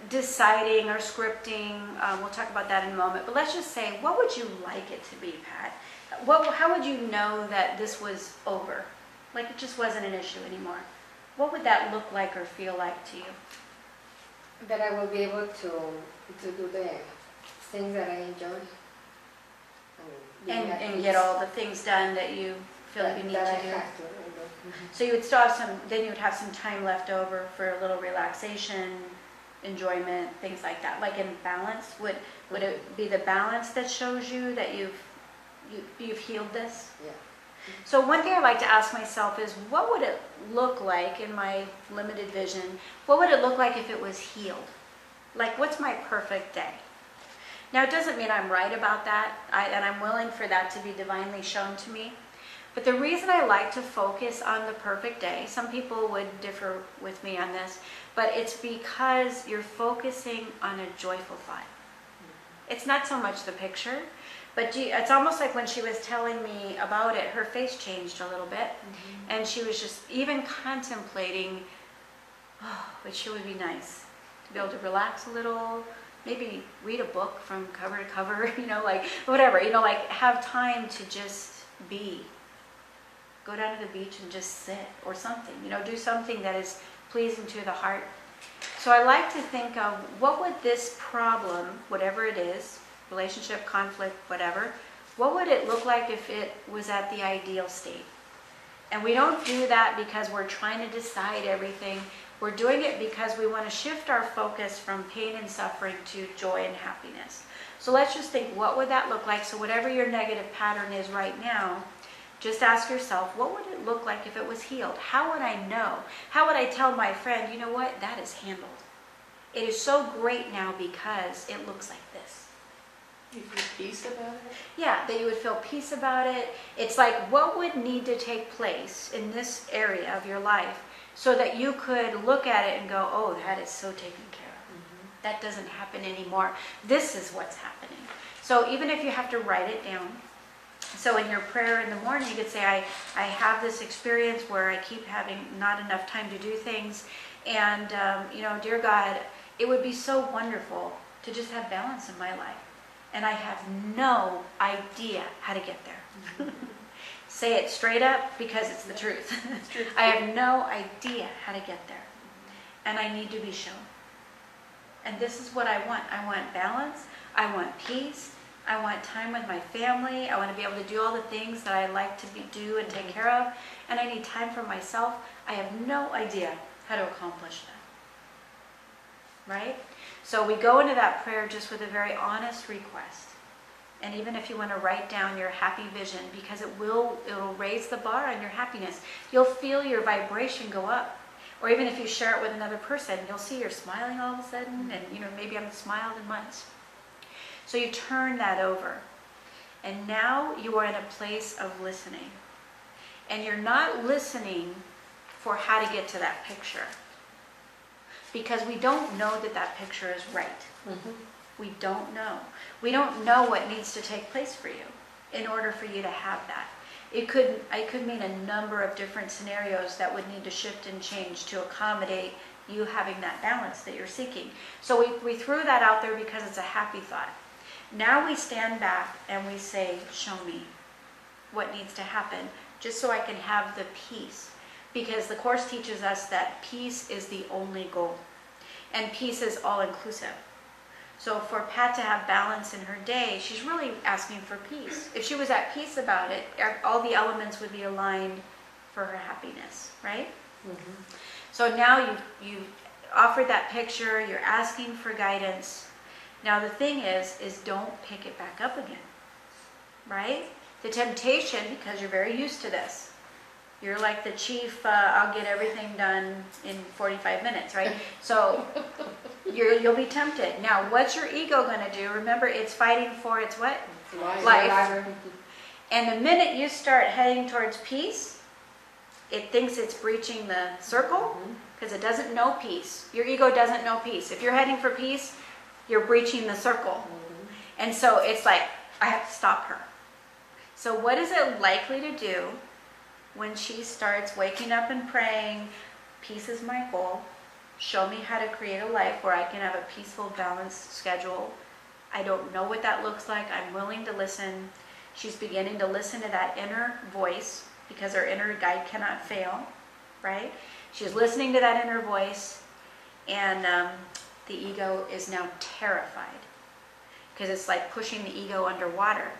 deciding or scripting, we'll talk about that in a moment, but let's just say, what would you like it to be, Pat? How would you know that this was over? Like it just wasn't an issue anymore. What would that look like or feel like to you? That I will be able to do the things that I enjoy. And get all the things done that you feel like you need to do. I have to do. So you would still have then you would have some time left over for a little relaxation, enjoyment, things like that. Like in balance, would it be the balance that shows you that you've healed this? Yeah. So one thing I like to ask myself is, what would it look like in my limited vision? What would it look like if it was healed? Like, what's my perfect day? Now, it doesn't mean I'm right about that, and I'm willing for that to be divinely shown to me. But the reason I like to focus on the perfect day, some people would differ with me on this, but it's because you're focusing on a joyful thought. It's not so much the picture, but it's almost like when she was telling me about it, her face changed a little bit, and she was just even contemplating, it sure would be nice to be able to relax a little, maybe read a book from cover to cover, like whatever, like have time to just be. Go down to the beach and just sit or something, do something that is pleasing to the heart. So I like to think of, what would this problem, whatever it is, relationship, conflict, whatever, what would it look like if it was at the ideal state? And we don't do that because we're trying to decide everything. We're doing it because we want to shift our focus from pain and suffering to joy and happiness. So let's just think, what would that look like? So whatever your negative pattern is right now, just ask yourself, what would it look like if it was healed? How would I know? How would I tell my friend, you know what, that is handled. It is so great now because it looks like this. You feel peace about it? Yeah, that you would feel peace about it. It's like, what would need to take place in this area of your life so that you could look at it and go, oh, that is so taken care of. That doesn't happen anymore. This is what's happening. So even if you have to write it down, so in your prayer in the morning, you could say, I have this experience where I keep having not enough time to do things. And, dear God, it would be so wonderful to just have balance in my life. And I have no idea how to get there. Say it straight up because it's the truth. I have no idea how to get there. And I need to be shown. And this is what I want. I want balance. I want peace. I want time with my family. I want to be able to do all the things that I like to do and take care of. And I need time for myself. I have no idea how to accomplish that. Right? So we go into that prayer just with a very honest request. And even if you want to write down your happy vision, because it'll raise the bar on your happiness. You'll feel your vibration go up. Or even if you share it with another person, you'll see you're smiling all of a sudden, and maybe I haven't smiled in months. So you turn that over. And now you are in a place of listening. And you're not listening for how to get to that picture. Because we don't know that picture is right. We don't know. We don't know what needs to take place for you in order for you to have that. It could mean a number of different scenarios that would need to shift and change to accommodate you having that balance that you're seeking. So we threw that out there because it's a happy thought. Now we stand back and we say, show me what needs to happen, just so I can have the peace. because the Course teaches us that peace is the only goal. And peace is all-inclusive. So for Pat to have balance in her day, she's really asking for peace. If she was at peace about it, all the elements would be aligned for her happiness, right? Mm-hmm. So now you've offered that picture, you're asking for guidance. Now the thing is don't pick it back up again, right? The temptation, because you're very used to this, you're like the chief, I'll get everything done in 45 minutes, right? So you'll be tempted. Now, what's your ego going to do? Remember, it's fighting for its what? Life. And the minute you start heading towards peace, it thinks it's breaching the circle because it doesn't know peace. Your ego doesn't know peace. If you're heading for peace, you're breaching the circle. And so it's like, I have to stop her. So what is it likely to do when she starts waking up and praying, peace is my goal, show me how to create a life where I can have a peaceful, balanced schedule. I don't know what that looks like. I'm willing to listen. She's beginning to listen to that inner voice because her inner guide cannot fail, right? She's listening to that inner voice, and the ego is now terrified because it's like pushing the ego underwater.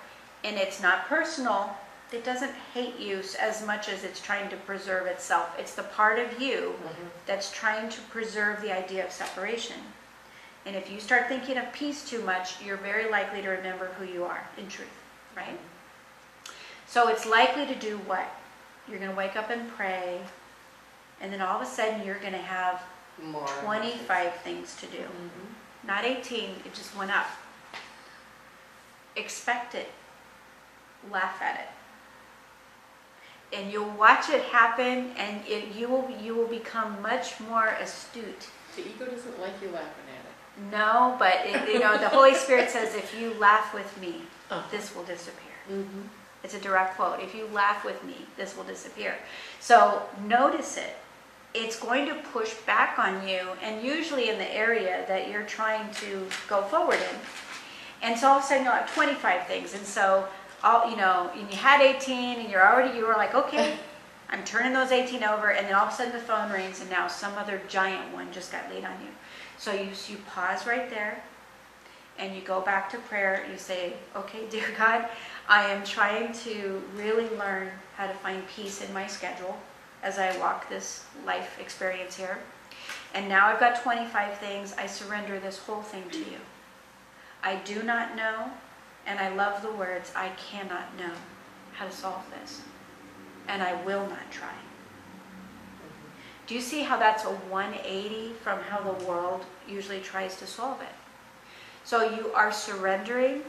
And it's not personal. It doesn't hate you as much as it's trying to preserve itself. It's the part of you that's trying to preserve the idea of separation. And if you start thinking of peace too much, you're very likely to remember who you are in truth, right? So it's likely to do what? You're going to wake up and pray, and then all of a sudden you're going to have More 25 things to do. Not 18, it just went up. Expect it. Laugh at it. And you'll watch it happen, and you will become much more astute. The ego doesn't like you laughing at it. No, but the Holy Spirit says, if you laugh with me, this will disappear. It's a direct quote. If you laugh with me, this will disappear. So notice it. It's going to push back on you, and usually in the area that you're trying to go forward in. And so all of a sudden you'll have 25 things. And so and you had 18, and you were like, okay, I'm turning those 18 over, and then all of a sudden the phone rings, and now some other giant one just got laid on you. So you pause right there, and you go back to prayer. You say, okay, dear God, I am trying to really learn how to find peace in my schedule as I walk this life experience here. And now I've got 25 things. I surrender this whole thing to you. I do not know. And I love the words, I cannot know how to solve this. And I will not try. Do you see how that's a 180 from how the world usually tries to solve it? So you are surrendering,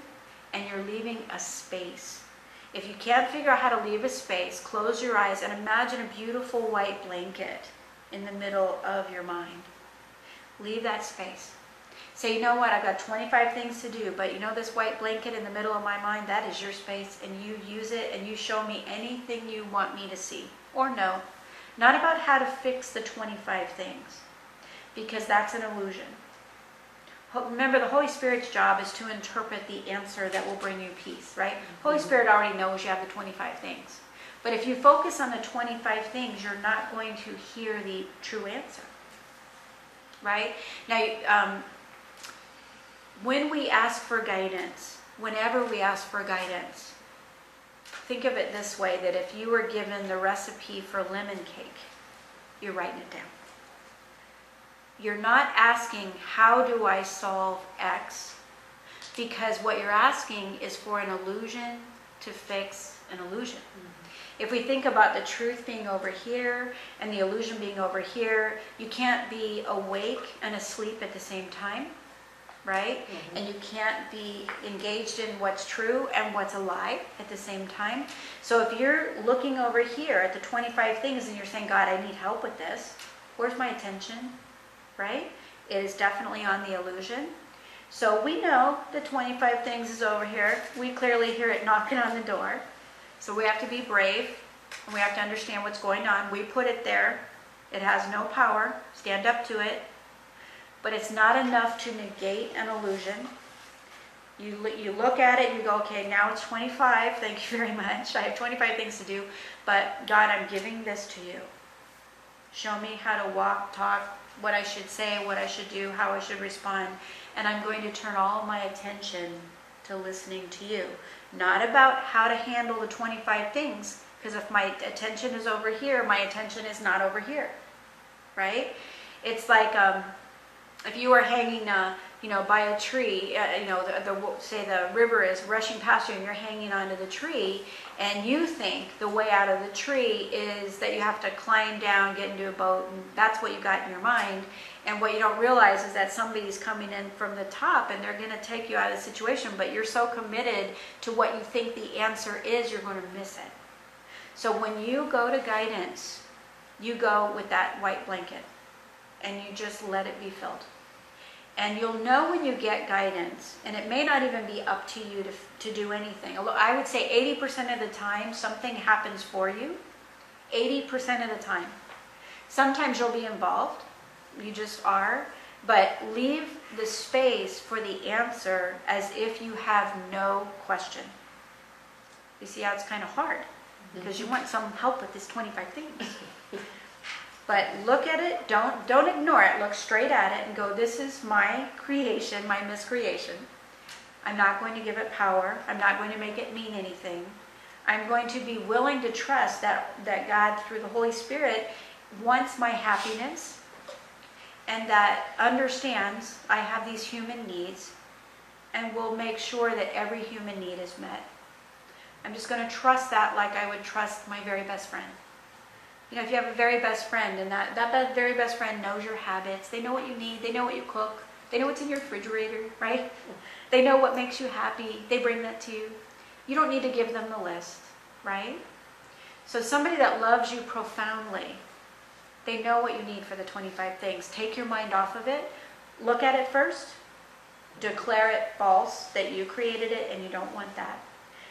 and you're leaving a space. If you can't figure out how to leave a space, close your eyes and imagine a beautiful white blanket in the middle of your mind. Leave that space. Say, you know what, I've got 25 things to do, but this white blanket in the middle of my mind, that is your space, and you use it, and you show me anything you want me to see or know. Not about how to fix the 25 things, because that's an illusion. Remember, the Holy Spirit's job is to interpret the answer that will bring you peace, right? Holy Spirit already knows you have the 25 things. But if you focus on the 25 things, you're not going to hear the true answer, right? Now, when we ask for guidance, whenever we ask for guidance, think of it this way, that if you were given the recipe for lemon cake, you're writing it down. You're not asking, how do I solve X? Because what you're asking is for an illusion to fix an illusion. If we think about the truth being over here and the illusion being over here, you can't be awake and asleep at the same time. Right? And you can't be engaged in what's true and what's a lie at the same time. So if you're looking over here at the 25 things and you're saying, God, I need help with this, where's my attention? Right? It is definitely on the illusion. So we know the 25 things is over here. We clearly hear it knocking on the door. So we have to be brave, and we have to understand what's going on. We put it there. It has no power. Stand up to it. But it's not enough to negate an illusion. You look at it and you go, okay, now it's 25. Thank you very much. I have 25 things to do. But God, I'm giving this to you. Show me how to walk, talk, what I should say, what I should do, how I should respond. And I'm going to turn all my attention to listening to you. Not about how to handle the 25 things, because if my attention is over here, my attention is not over here, right? It's like if you were hanging, by a tree, say the river is rushing past you and you're hanging onto the tree, and you think the way out of the tree is that you have to climb down, get into a boat, and that's what you got in your mind. And what you don't realize is that somebody's coming in from the top and they're going to take you out of the situation, but you're so committed to what you think the answer is, you're going to miss it. So when you go to guidance, you go with that white blanket and you just let it be filled. And you'll know when you get guidance, and it may not even be up to you to do anything. I would say 80% of the time something happens for you. 80% of the time. Sometimes you'll be involved. You just are. But leave the space for the answer as if you have no question. You see how it's kind of hard? Because you want some help with this 25 things. But look at it, don't ignore it, look straight at it and go, this is my creation, my miscreation. I'm not going to give it power. I'm not going to make it mean anything. I'm going to be willing to trust that God, through the Holy Spirit, wants my happiness and that understands I have these human needs and will make sure that every human need is met. I'm just going to trust that like I would trust my very best friend. If you have a very best friend and that very best friend knows your habits, they know what you need, they know what you cook, they know what's in your refrigerator, right? They know what makes you happy, they bring that to you. You don't need to give them the list, right? So somebody that loves you profoundly, they know what you need for the 25 things. Take your mind off of it, look at it first, declare it false, that you created it and you don't want that.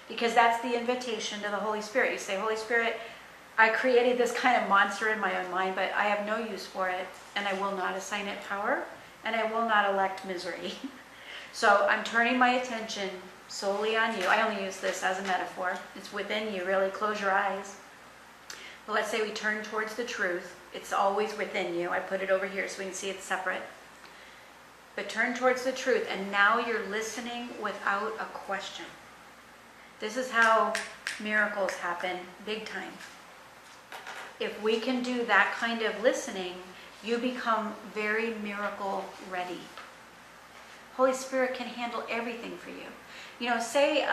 Because that's the invitation to the Holy Spirit. You say, Holy Spirit, I created this kind of monster in my own mind, but I have no use for it, and I will not assign it power, and I will not elect misery. So I'm turning my attention solely on you. I only use this as a metaphor. It's within you, really. Close your eyes. But let's say we turn towards the truth. It's always within you. I put it over here so we can see it's separate. But turn towards the truth, and now you're listening without a question. This is how miracles happen, big time. If we can do that kind of listening, you become very miracle ready. Holy Spirit can handle everything for you. Say,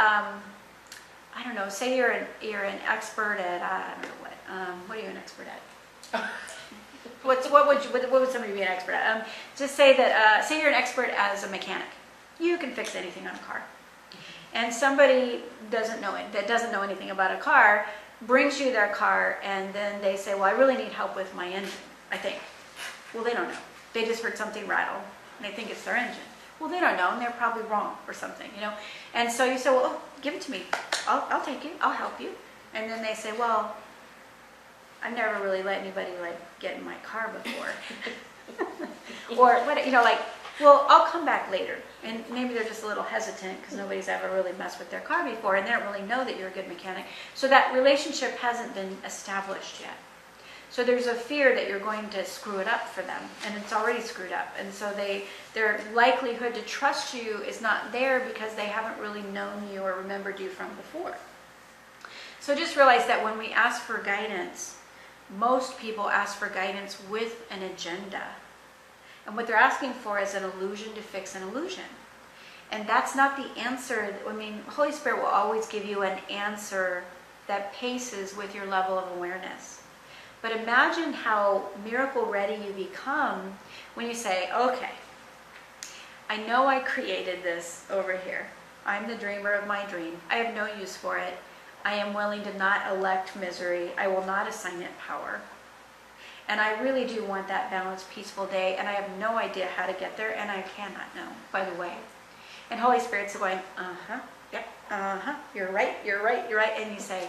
say you're an expert at, I don't know what are you an expert at? What would somebody be an expert at? Just say that, say you're an expert as a mechanic. You can fix anything on a car. And somebody that doesn't know anything about a car, brings you their car, and then they say, well, I really need help with my engine, I think. Well, they don't know. They just heard something rattle, and they think it's their engine. Well, they don't know, and they're probably wrong or something, And so you say, well, give it to me. I'll take it. I'll help you. And then they say, well, I've never really let anybody, get in my car before. Or, well, I'll come back later. And maybe they're just a little hesitant because nobody's ever really messed with their car before and they don't really know that you're a good mechanic. So that relationship hasn't been established yet. So there's a fear that you're going to screw it up for them, and it's already screwed up. And so their likelihood to trust you is not there because they haven't really known you or remembered you from before. So just realize that when we ask for guidance, most people ask for guidance with an agenda. And what they're asking for is an illusion to fix an illusion. And that's not the answer. Holy Spirit will always give you an answer that paces with your level of awareness. But imagine how miracle ready you become when you say, okay, I know I created this over here. I'm the dreamer of my dream. I have no use for it. I am willing to not elect misery. I will not assign it power. And I really do want that balanced, peaceful day, and I have no idea how to get there, and I cannot know, by the way. And Holy Spirit's going, yep, you're right, and you say,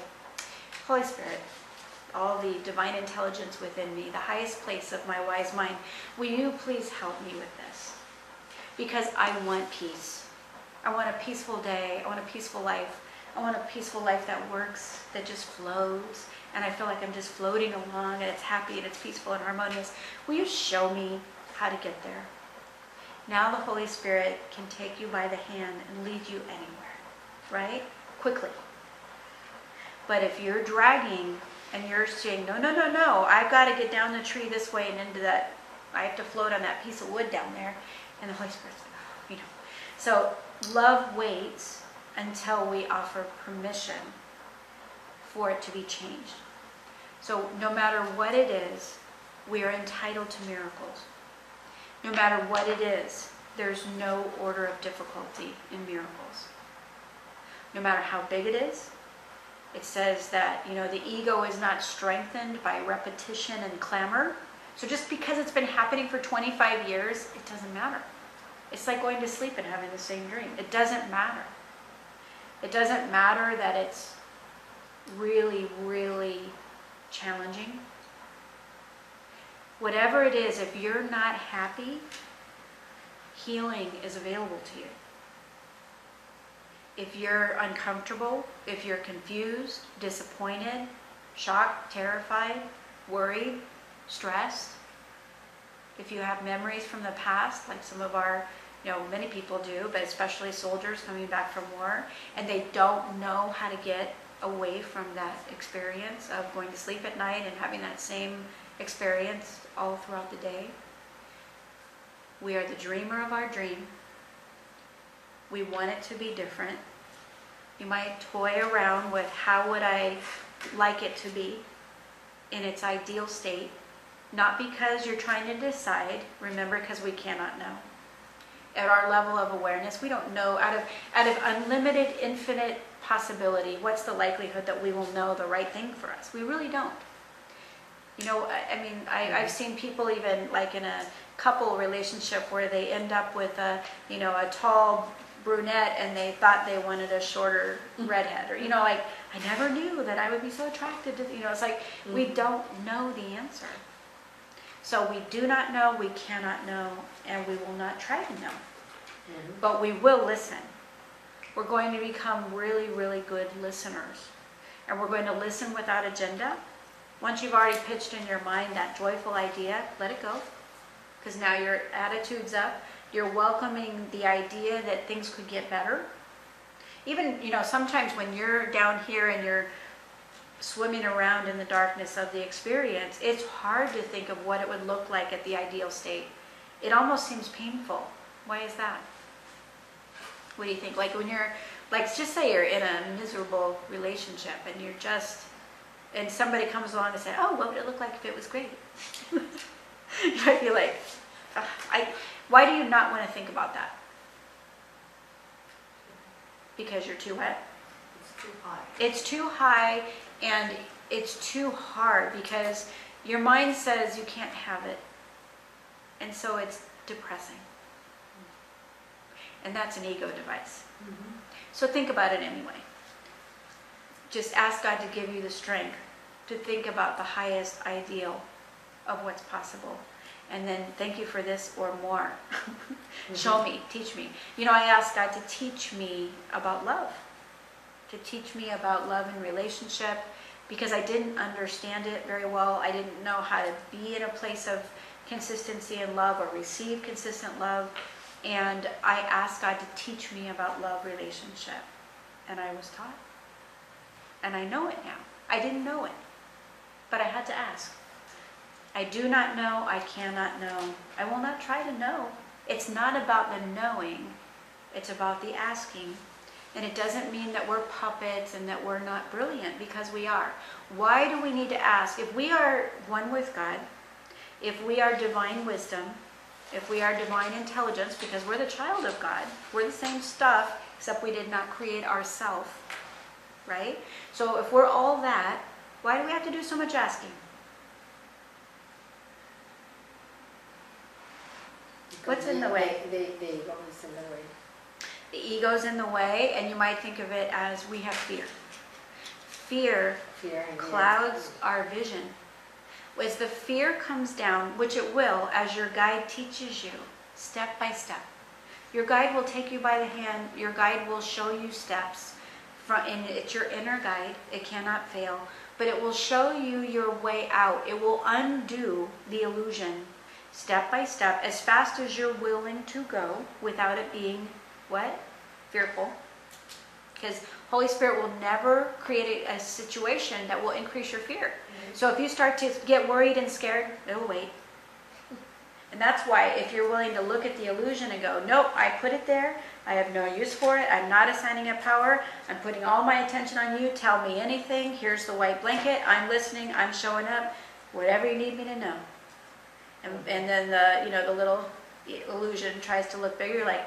Holy Spirit, all the divine intelligence within me, the highest place of my wise mind, will you please help me with this? Because I want peace. I want a peaceful day, I want a peaceful life. I want a peaceful life that works, that just flows, and I feel like I'm just floating along and it's happy and it's peaceful and harmonious. Will you show me how to get there? Now the Holy Spirit can take you by the hand and lead you anywhere, right? Quickly. But if you're dragging and you're saying, no, no, no, no, I've got to get down the tree this way and into that, I have to float on that piece of wood down there, and the Holy Spirit's like, oh, you know. So love waits until we offer permission for it to be changed. So no matter what it is, we are entitled to miracles. No matter what it is, there's no order of difficulty in miracles. No matter how big it is, it says that, you know, the ego is not strengthened by repetition and clamor. So just because it's been happening for 25 years, it doesn't matter. It's like going to sleep and having the same dream. It doesn't matter. It doesn't matter that it's really, really challenging. Whatever it is, if you're not happy, healing is available to you. If you're uncomfortable, if you're confused, disappointed, shocked, terrified, worried, stressed, if you have memories from the past, like some of our, you know, many people do, but especially soldiers coming back from war, and they don't know how to get away from that experience of going to sleep at night and having that same experience all throughout the day. We are the dreamer of our dream. We want it to be different. You might toy around with how would I like it to be in its ideal state. Not because you're trying to decide, remember, because we cannot know. At our level of awareness, we don't know, out of unlimited, infinite possibility, what's the likelihood that we will know the right thing for us? We really don't. You know, I mean, I've seen people even like in a couple relationship where they end up with a, you know, a tall brunette and they thought they wanted a shorter redhead, or, you know, like, I never knew that I would be so attracted to, you know, it's like, we don't know the answer. So we do not know, we cannot know, and we will not try to know. But we will listen. We're going to become really, really good listeners. And we're going to listen without agenda. Once you've already pitched in your mind that joyful idea, let it go. Because now your attitude's up. You're welcoming the idea that things could get better. Even, you know, sometimes when you're down here and you're swimming around in the darkness of the experience, it's hard to think of what it would look like at the ideal state. It almost seems painful. Why is that? What do you think? Like when you're, like, just say you're in a miserable relationship and you're just, and somebody comes along and says, oh, what would it look like if it was great? You might be like, why do you not want to think about that? Because you're too wet? It's too high. It's too high, and it's too hard because your mind says you can't have it. And so it's depressing. And that's an ego device. So think about it anyway. Just ask God to give you the strength to think about the highest ideal of what's possible. And then thank you for this or more. Show me, teach me. You know, I asked God to teach me about love. To teach me about love and relationship, because I didn't understand it very well. I didn't know how to be in a place of consistency and love or receive consistent love. And I asked God to teach me about love relationship. And I was taught. And I know it now. I didn't know it, but I had to ask. I do not know, I cannot know. I will not try to know. It's not about the knowing, it's about the asking. And it doesn't mean that we're puppets and that we're not brilliant, because we are. Why do we need to ask? If we are one with God, if we are divine wisdom, if we are divine intelligence, because we're the child of God, we're the same stuff, except we did not create ourselves, right? So if we're all that, why do we have to do so much asking? What's in the way? The ego is in the way. The ego's in the way, and you might think of it as we have fear. Fear clouds our vision. As the fear comes down, which it will, as your guide teaches you, step by step. Your guide will take you by the hand. Your guide will show you steps. and it's your inner guide. It cannot fail, but it will show you your way out. It will undo the illusion step by step, as fast as you're willing to go, without it being what? Fearful. Because Holy Spirit will never create a situation that will increase your fear. So if you start to get worried and scared, it'll wait. And that's why if you're willing to look at the illusion and go, nope, I put it there, I have no use for it, I'm not assigning it power, I'm putting all my attention on you, tell me anything, here's the white blanket, I'm listening, I'm showing up, whatever you need me to know. And then the little illusion tries to look bigger, like,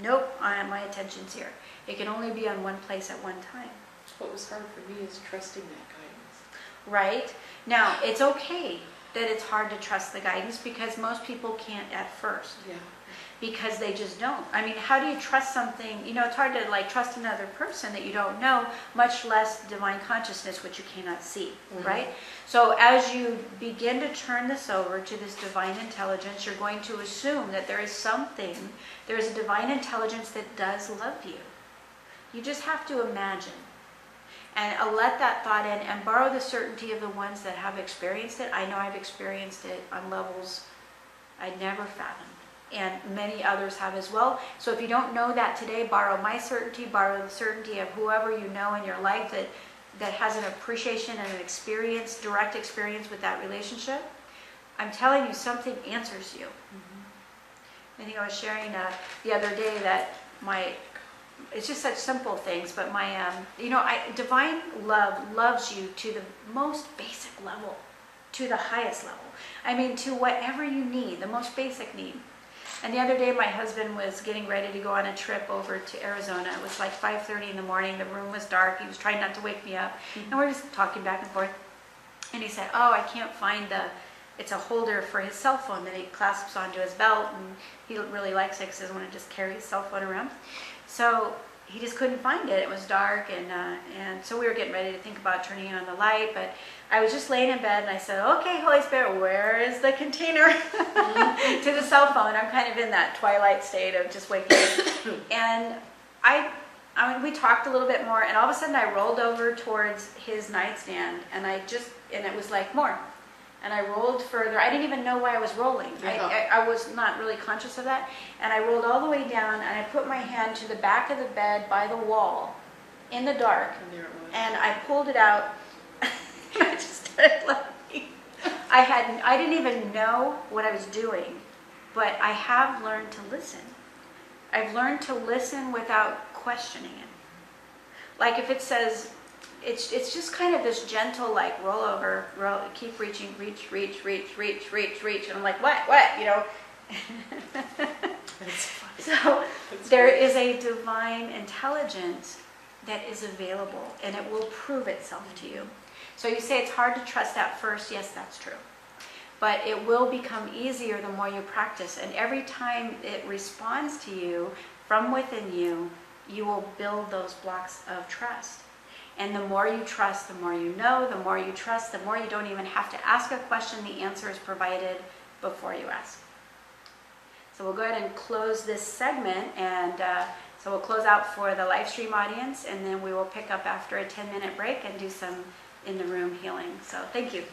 nope, my attention's here. It can only be on one place at one time. What was hard for me is trusting that guidance. Right? Now, it's okay that it's hard to trust the guidance, because most people can't at first. Yeah. Because they just don't. I mean, how do you trust something? It's hard to trust another person that you don't know, much less divine consciousness, which you cannot see, right? So as you begin to turn this over to this divine intelligence, you're going to assume that there is a divine intelligence that does love you. You just have to imagine. And let that thought in and borrow the certainty of the ones that have experienced it. I know I've experienced it on levels I'd never fathomed. And many others have as well. So if you don't know that today, borrow my certainty, borrow the certainty of whoever you know in your life that has an appreciation and an experience, direct experience with that relationship. I'm telling you, something answers you. I think I was sharing the other day that it's just such simple things, but divine love loves you to the most basic level, to the highest level. I mean, to whatever you need, the most basic need. And the other day, my husband was getting ready to go on a trip over to Arizona. It was like 5:30 in the morning. The room was dark. He was trying not to wake me up. And we're just talking back and forth. And he said, oh, I can't find it's a holder for his cell phone that he clasps onto his belt. And he really likes it because he doesn't want to just carry his cell phone around. So he just couldn't find it. It was dark. And so we were getting ready to think about turning on the light. But I was just laying in bed and I said, okay, Holy Spirit, where is the container to the cell phone? I'm kind of in that twilight state of just waking up. And we talked a little bit more, and all of a sudden I rolled over towards his nightstand, and it was like more. And I rolled further. I didn't even know why I was rolling. I was not really conscious of that. And I rolled all the way down, and I put my hand to the back of the bed by the wall in the dark, and I pulled it out. I just started laughing. I didn't even know what I was doing, but I have learned to listen. I've learned to listen without questioning it. Like if it says, it's just kind of this gentle, like roll over, keep reaching, reach. And I'm like, what? So there is a divine intelligence that is available, and it will prove itself to you. So you say it's hard to trust at first. Yes, that's true. But it will become easier the more you practice. And every time it responds to you from within you, you will build those blocks of trust. And the more you trust, the more you know. The more you trust, the more you don't even have to ask a question. The answer is provided before you ask. So we'll go ahead and close this segment. And so we'll close out for the live stream audience. And then we will pick up after a 10-minute break and do some in the room healing. So thank you.